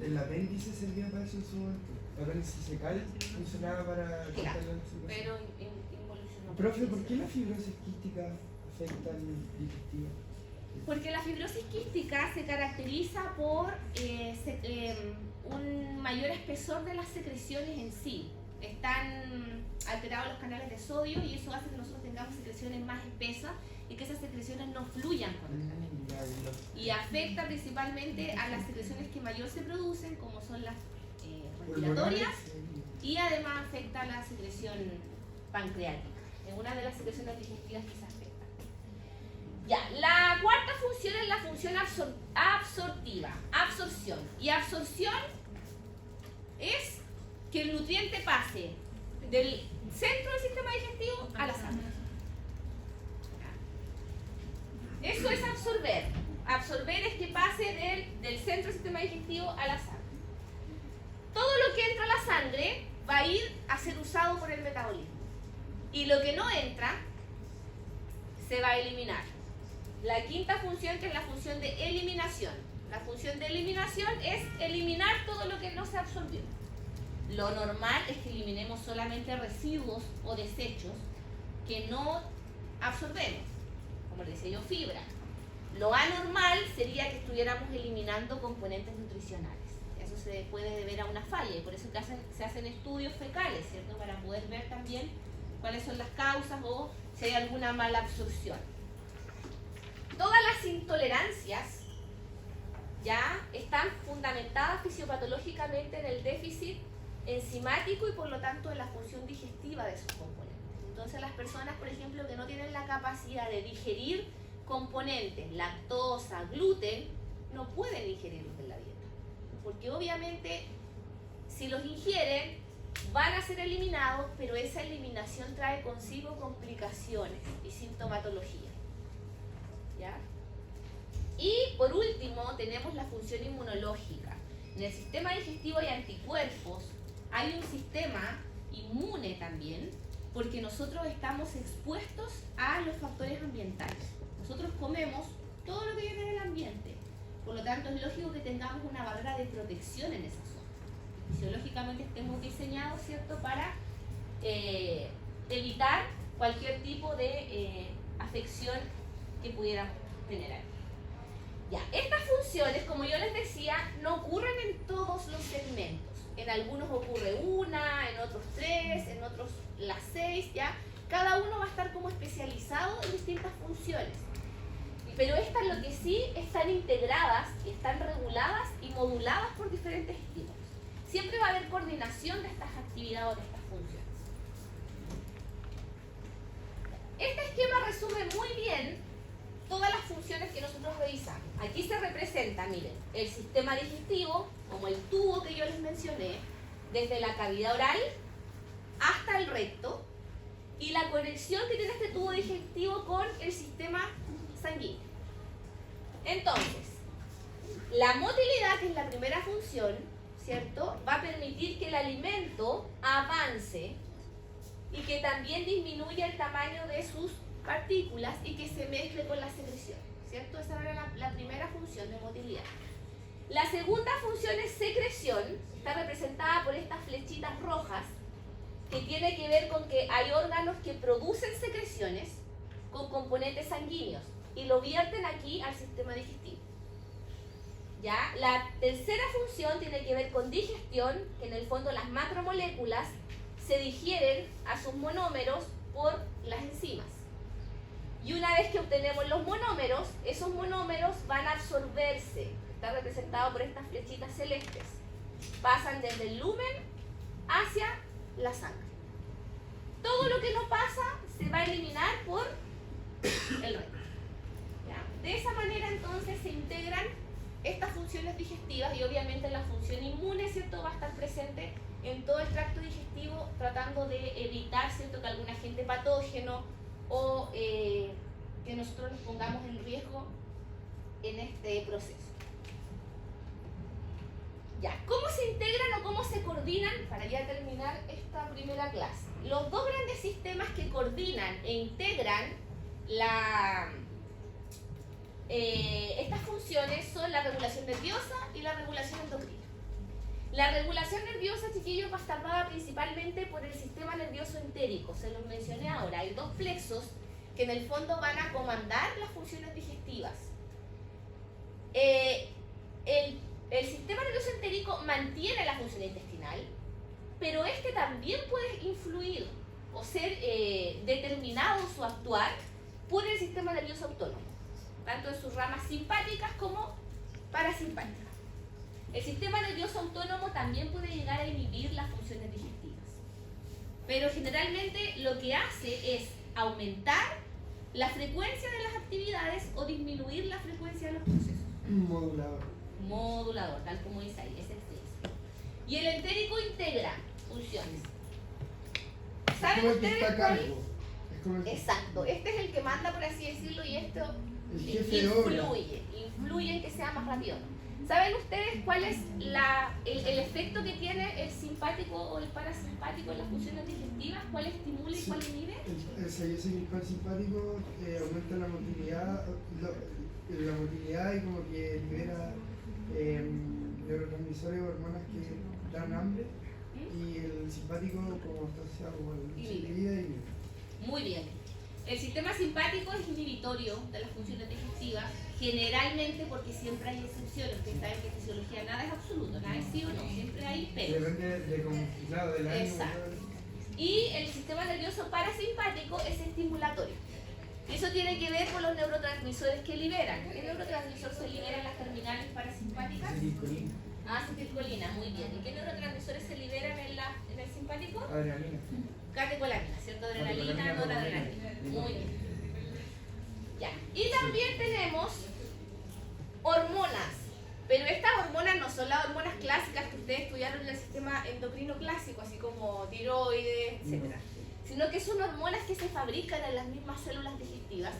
el apéndice servía para eso en su momento. El apéndice secal funcionaba para cortar la circulación. Pero involucionó. Profe, ¿por qué la fibrosis quística afecta al digestivo? Porque la fibrosis quística se caracteriza por un mayor espesor de las secreciones en sí. Están alterados los canales de sodio y eso hace que nosotros tengamos secreciones más espesas y que esas secreciones no fluyan correctamente. Y afecta principalmente a las secreciones que mayor se producen, como son las respiratorias, y además afecta a la secreción pancreática. Es una de las secreciones digestivas que se afecta. Ya, la cuarta función es la función absortiva, absorción. Y absorción es que el nutriente pase del centro del sistema digestivo a la sangre. Eso es absorber. Absorber es que pase del centro del sistema digestivo a la sangre. Todo lo que entra a la sangre va a ir a ser usado por el metabolismo. Y lo que no entra se va a eliminar. La quinta función, que es la función de eliminación. La función de eliminación es eliminar todo lo que no se absorbió. Lo normal es que eliminemos solamente residuos o desechos que no absorbemos, como les decía yo, fibra. Lo anormal sería que estuviéramos eliminando componentes nutricionales. Eso se puede deber a una falla y por eso que se hacen estudios fecales, ¿cierto? Para poder ver también cuáles son las causas o si hay alguna mala absorción. Todas las intolerancias ya están fundamentadas fisiopatológicamente en el déficit enzimático y por lo tanto en la función digestiva de sus componentes. Entonces las personas, por ejemplo, que no tienen la capacidad de digerir componentes, lactosa, gluten, no pueden ingerirlos en la dieta. Porque obviamente si los ingieren van a ser eliminados, pero esa eliminación trae consigo complicaciones y sintomatología. ¿Ya? Y por último tenemos la función inmunológica. En el sistema digestivo hay anticuerpos, hay un sistema inmune también, porque nosotros estamos expuestos a los factores ambientales. Nosotros comemos todo lo que viene del ambiente, por lo tanto es lógico que tengamos una barrera de protección en esa zona. Fisiológicamente estemos diseñados, ¿cierto?, para evitar cualquier tipo de afección que pudiéramos tener ahí. Ya, estas funciones, como yo les decía, no ocurren en todos los segmentos. En algunos ocurre una, en otros 3, en otros las 6, ¿ya? Cada uno va a estar como especializado en distintas funciones. Pero estas lo que sí están integradas, están reguladas y moduladas por diferentes estímulos. Siempre va a haber coordinación de estas actividades o de estas funciones. Este esquema resume muy bien todas las funciones que nosotros revisamos. Aquí se representa, miren, el sistema digestivo, como el tubo que yo les mencioné, desde la cavidad oral hasta el recto, y la conexión que tiene este tubo digestivo con el sistema sanguíneo. Entonces, la motilidad, que es la primera función, ¿cierto?, va a permitir que el alimento avance y que también disminuya el tamaño de sus partículas y que se mezcle con la secreción, ¿cierto? Esa era la primera función de motilidad. La segunda función es secreción, está representada por estas flechitas rojas, que tiene que ver con que hay órganos que producen secreciones con componentes sanguíneos y lo vierten aquí al sistema digestivo. ¿Ya? La tercera función tiene que ver con digestión, que en el fondo las macromoléculas se digieren a sus monómeros por las enzimas. Y una vez que obtenemos los monómeros, esos monómeros van a absorberse, está representado por estas flechitas celestes. Pasan desde el lumen hacia la sangre. Todo lo que no pasa se va a eliminar por el recto. ¿Ya? De esa manera entonces se integran estas funciones digestivas y obviamente la función inmune, ¿cierto?, va a estar presente en todo el tracto digestivo tratando de evitar, ¿cierto?, que algún agente patógeno o que nosotros nos pongamos en riesgo en este proceso. Ya, ¿cómo se integran o cómo se coordinan? Para ya terminar esta primera clase. Los dos grandes sistemas que coordinan e integran estas funciones son la regulación nerviosa y la regulación endocrina. La regulación nerviosa, chiquillos, va a estar dada principalmente por el sistema nervioso entérico. Se los mencioné ahora. Hay dos plexos que en el fondo van a comandar las funciones digestivas. El sistema nervioso entérico mantiene la función intestinal, pero este también puede influir o ser determinado su actuar por el sistema nervioso autónomo, tanto en sus ramas simpáticas como parasimpáticas. El sistema nervioso autónomo también puede llegar a inhibir las funciones digestivas, pero generalmente lo que hace es aumentar la frecuencia de las actividades o disminuir la frecuencia de los procesos. Modulador, tal como dice ahí, es el texto. Y el entérico integra funciones. ¿Saben ustedes cuál? Exacto, este es el que manda, por así decirlo, y esto El jefe de obra. influye en que sea más rápido. ¿Saben ustedes cuál es el efecto que tiene el simpático o el parasimpático en las funciones digestivas? ¿Cuál estimula y cuál inhibe? Yo sé que el parasimpático aumenta la motilidad y como que libera neurotransmisores o hormonas que dan hambre, y el simpático como está asociado con la sensibilidad y muy bien. El sistema simpático es inhibitorio de las funciones digestivas, generalmente, porque siempre hay excepciones. Ustedes saben que en fisiología nada es absoluto, nada es sí o no, siempre hay pero. depende de cómo, claro, del año. Exacto. Y el sistema nervioso parasimpático es estimulatorio. Eso tiene que ver con los neurotransmisores que liberan. ¿Qué neurotransmisor se libera en las terminales parasimpáticas? Acetilcolina. Acetilcolina, muy bien. ¿Y qué neurotransmisores se liberan en el simpático? Adrenalina. Catecolamina, ¿cierto? Adrenalina, Catecolamina, noradrenalina. Muy bien. Ya. Y también tenemos hormonas. Pero estas hormonas no son las hormonas clásicas que ustedes estudiaron en el sistema endocrino clásico, así como tiroides, etc. Sino que son hormonas que se fabrican en las mismas células digestivas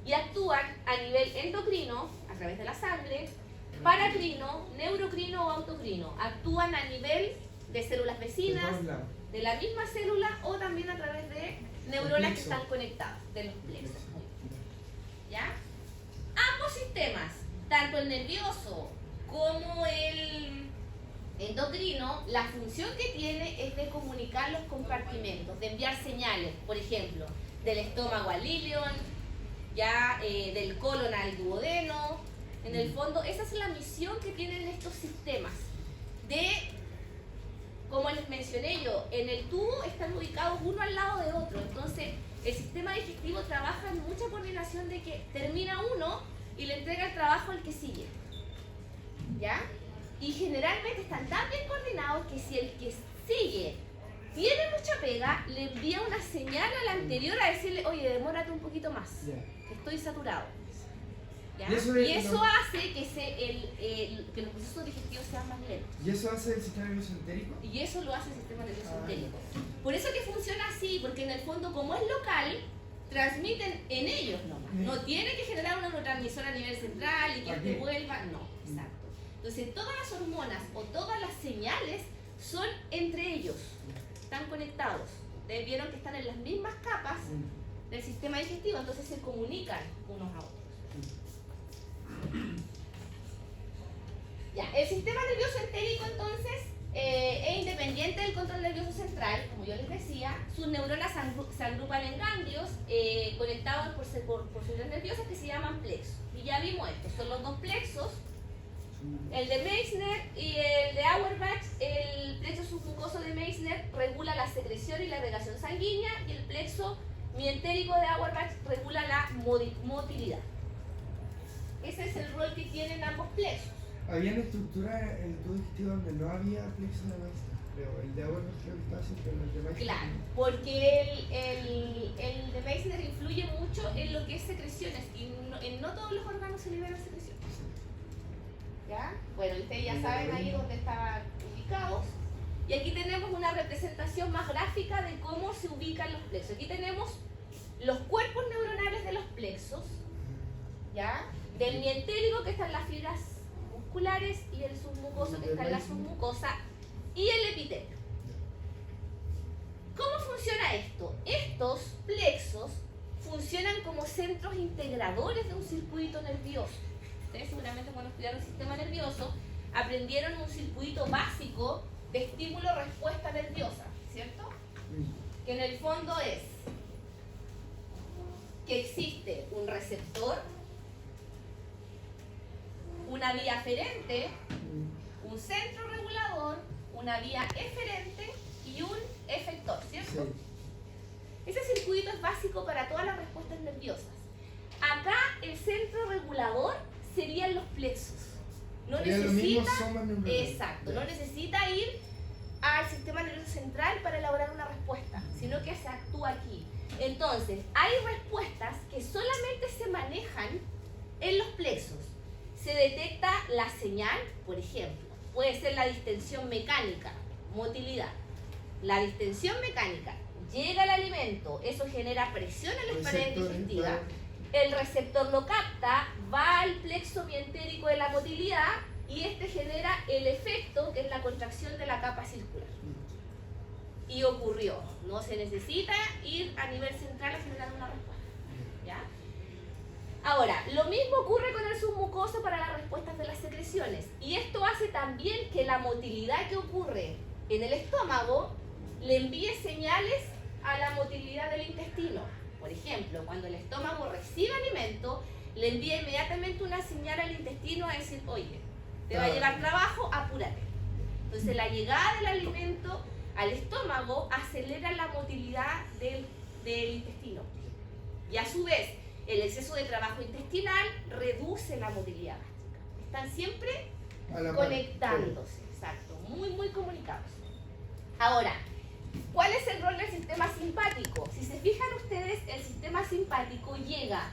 y actúan a nivel endocrino, a través de la sangre, paracrino, neurocrino o autocrino. Actúan a nivel de células vecinas, de la misma célula, o también a través de neuronas que están conectadas, de los plexos. ¿Ya? Ambos sistemas, tanto el nervioso como el endocrino, la función que tiene es de comunicar los compartimentos, de enviar señales, por ejemplo, del estómago al ilion, ya del colon al duodeno. En el fondo, esa es la misión que tienen estos sistemas. Como les mencioné yo, en el tubo están ubicados uno al lado de otro. Entonces, el sistema digestivo trabaja en mucha coordinación de que termina uno y le entrega el trabajo al que sigue. ¿Ya? Y generalmente están tan bien coordinados que si el que sigue tiene mucha pega, le envía una señal al anterior a decirle, oye, demórate un poquito más, que estoy saturado. ¿Ya? Y eso hace que los procesos digestivos sean más lentos. ¿Y eso hace el sistema nervioso entérico? Y eso lo hace el sistema nervioso entérico. Por eso que funciona así, porque en el fondo, como es local, transmiten en ellos nomás. No tiene que generar un neurotransmisor a nivel central y que te vuelva. No, exacto. Entonces, todas las hormonas o todas las señales son entre ellos, están conectados. Ustedes vieron que están en las mismas capas del sistema digestivo, entonces se comunican unos a otros. Ya, el sistema nervioso entérico entonces es independiente del control nervioso central, como yo les decía. Sus neuronas se agrupan en ganglios conectados por células nerviosas que se llaman plexos. Y ya vimos esto, son los dos plexos, el de Meissner y el de Auerbach. El plexo submucoso de Meissner regula la secreción y la irrigación sanguínea, y el plexo mientérico de Auerbach regula la motilidad. Ese es el rol que tienen ambos plexos. Había una estructura en el tubo digestivo donde no había plexo de Meissner, pero el de Auerbach creo que está así, pero el de Meissner. Claro, porque el de Meissner influye mucho en lo que es secreciones, y en no todos los órganos se liberan secreciones. ¿Ya? Bueno, ustedes ya saben ahí dónde estaban ubicados. Y aquí tenemos una representación más gráfica de cómo se ubican los plexos. Aquí tenemos los cuerpos neuronales de los plexos, ¿ya? Del mientérico, que están las fibras musculares, y el submucoso, que está en la submucosa, y el epitelio. ¿Cómo funciona esto? Estos plexos funcionan como centros integradores de un circuito nervioso. Ustedes seguramente cuando estudiaron el sistema nervioso aprendieron un circuito básico de estímulo-respuesta nerviosa, ¿cierto? Que en el fondo es que existe un receptor, una vía aferente, un centro regulador, una vía eferente y un efector, ¿cierto? Sí. Ese circuito es básico para todas las respuestas nerviosas. Acá el centro regulador serían los plexos. No Serían los mismos necesita, somas neuronales. exacto, Ya. no necesita ir al sistema nervioso central para elaborar una respuesta, sino que se actúa aquí. Entonces, hay respuestas que solamente se manejan en los plexos. Se detecta la señal, por ejemplo, puede ser la distensión mecánica, motilidad. La distensión mecánica, llega el alimento, eso genera presión en las paredes digestivas. El receptor lo capta, va al plexo mientérico de la motilidad y este genera el efecto, que es la contracción de la capa circular. Y ocurrió. No se necesita ir a nivel central a generar una respuesta. ¿Ya? Ahora, lo mismo ocurre con el submucoso para las respuestas de las secreciones. Y esto hace también que la motilidad que ocurre en el estómago le envíe señales a la motilidad del intestino. Por ejemplo, cuando el estómago recibe alimento, le envía inmediatamente una señal al intestino a decir, oye, te va a llegar trabajo, apúrate. Entonces la llegada del alimento al estómago acelera la motilidad del intestino. Y a su vez, el exceso de trabajo intestinal reduce la motilidad gástrica. Están siempre A la par. conectándose, exacto, muy, muy comunicados. Ahora, ¿cuál es el rol del sistema simpático? Si se fijan ustedes, el sistema simpático llega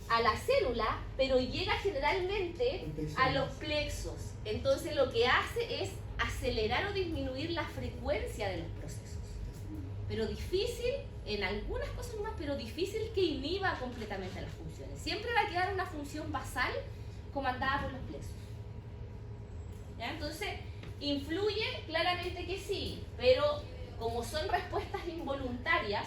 a la célula, pero llega generalmente a los plexos. Entonces lo que hace es acelerar o disminuir la frecuencia de los procesos. Pero difícil, en algunas cosas más, pero difícil que inhiba completamente las funciones. Siempre va a quedar una función basal comandada por los plexos. ¿Ya? Entonces, influye claramente que sí, pero como son respuestas involuntarias,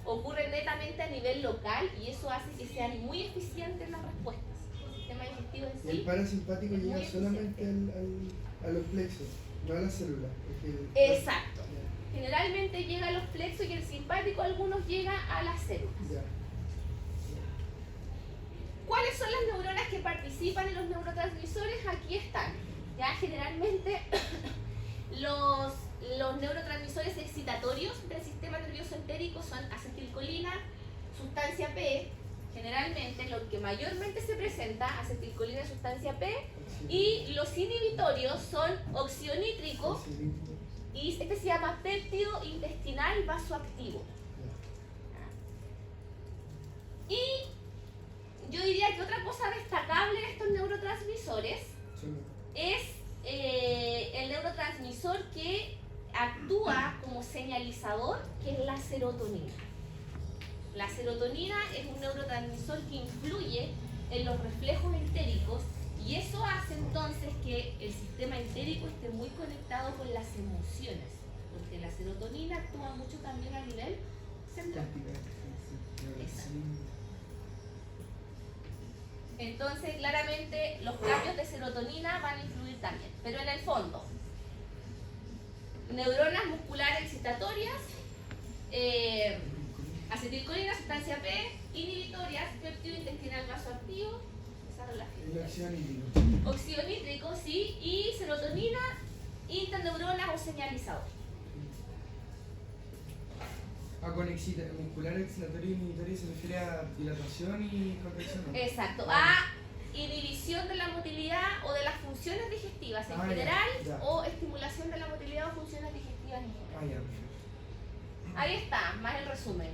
ocurren netamente a nivel local y eso hace que sean muy eficientes las respuestas. El sistema digestivo en Y el sí. parasimpático es muy llega solamente a los plexos, no a la célula. Exacto. Generalmente llega a los plexos y el simpático, algunos llega a las células. Ya. ¿Cuáles son las neuronas que participan en los neurotransmisores? Aquí están. Ya generalmente los neurotransmisores excitatorios del sistema nervioso entérico son acetilcolina, sustancia P, generalmente lo que mayormente se presenta, acetilcolina, sustancia P, y los inhibitorios son óxido nítrico y este se llama péptido intestinal vasoactivo. Y yo diría que otra cosa destacable de estos neurotransmisores es el neurotransmisor que actúa como señalizador, que es la serotonina. La serotonina es un neurotransmisor que influye en los reflejos entéricos y eso hace entonces que el sistema entérico esté muy conectado con las emociones, porque la serotonina actúa mucho también a nivel central. Exacto. Entonces, claramente, los cambios de serotonina van a influir también. Pero en el fondo, neuronas musculares excitatorias, acetilcolina, sustancia P, inhibitorias, péptido intestinal vasoactivo, esa relación. Óxido nítrico, sí, y serotonina, interneuronas o señalizador. Con muscular excitatorio y inhibitorio se refiere a dilatación y contracción, ¿no? Exacto, a inhibición de la motilidad o de las funciones digestivas en general, ya. o estimulación de la motilidad o funciones digestivas en general. Ya. Ahí está, más el resumen.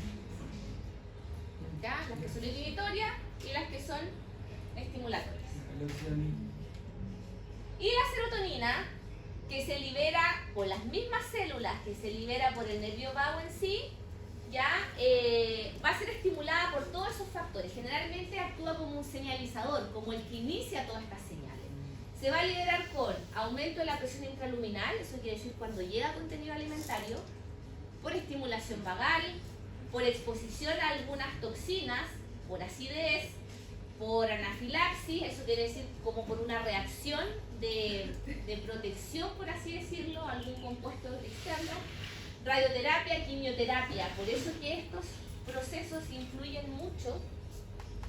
¿Ya? Las que son inhibitorias y las que son estimulatorias. El óxido nítrico. Y la serotonina, que se libera por las mismas células que se libera por el nervio vago en sí, ya va a ser estimulada por todos esos factores. Generalmente actúa como un señalizador, como el que inicia todas estas señales. Se va a liberar con aumento de la presión intraluminal, eso quiere decir cuando llega contenido alimentario, por estimulación vagal, por exposición a algunas toxinas, por acidez, por anafilaxis, eso quiere decir como por una reacción de protección, por así decirlo, a algún compuesto externo, radioterapia, quimioterapia. Por eso que estos procesos influyen mucho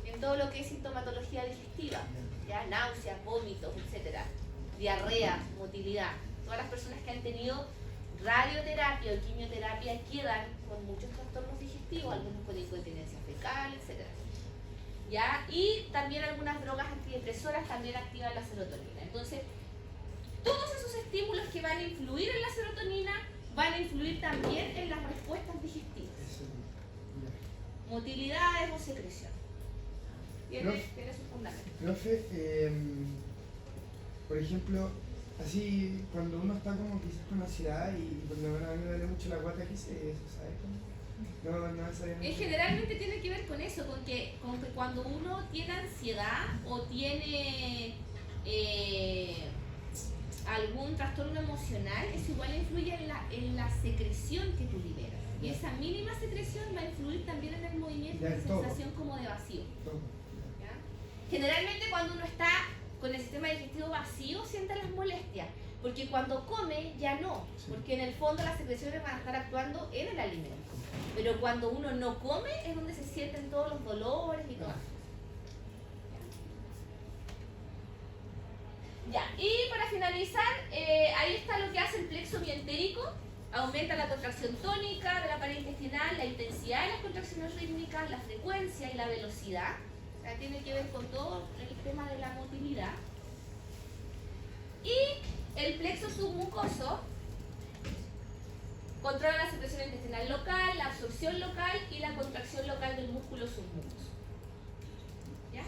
en todo lo que es sintomatología digestiva, ¿ya? Náuseas, vómitos, etc. Diarrea, motilidad. Todas las personas que han tenido radioterapia o quimioterapia quedan con muchos trastornos digestivos, algunos con incontinencia fecal, etc. ¿Ya? Y también algunas drogas antidepresoras también activan la serotonina. Entonces, todos esos estímulos que van a influir en la serotonina van a influir también en las respuestas digestivas. Motilidades o secreción. Tiene su fundamento. Profe, por ejemplo, así cuando uno está como quizás con ansiedad y cuando a mí me duele mucho la guata, ¿qué se sabe cómo? No necesariamente. Generalmente tiene que ver con eso, con que cuando uno tiene ansiedad o tiene algún trastorno emocional, eso igual influye en la secreción que tú liberas. Y esa mínima secreción va a influir también en el movimiento de sensación como de vacío. ¿Ya? Generalmente cuando uno está con el sistema digestivo vacío siente las molestias, porque cuando come ya no, porque en el fondo las secreciones van a estar actuando en el alimento. Pero cuando uno no come es donde se sienten todos los dolores y todo. Ya, y para finalizar, ahí está lo que hace el plexo mientérico. Aumenta la contracción tónica de la pared intestinal, la intensidad de las contracciones rítmicas, la frecuencia y la velocidad. O sea, tiene que ver con todo el tema de la motilidad. Y el plexo submucoso controla la secreción intestinal local, la absorción local y la contracción local del músculo submucoso. ¿Ya?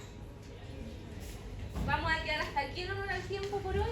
Vamos a quedar hasta aquí en honor al tiempo por hoy.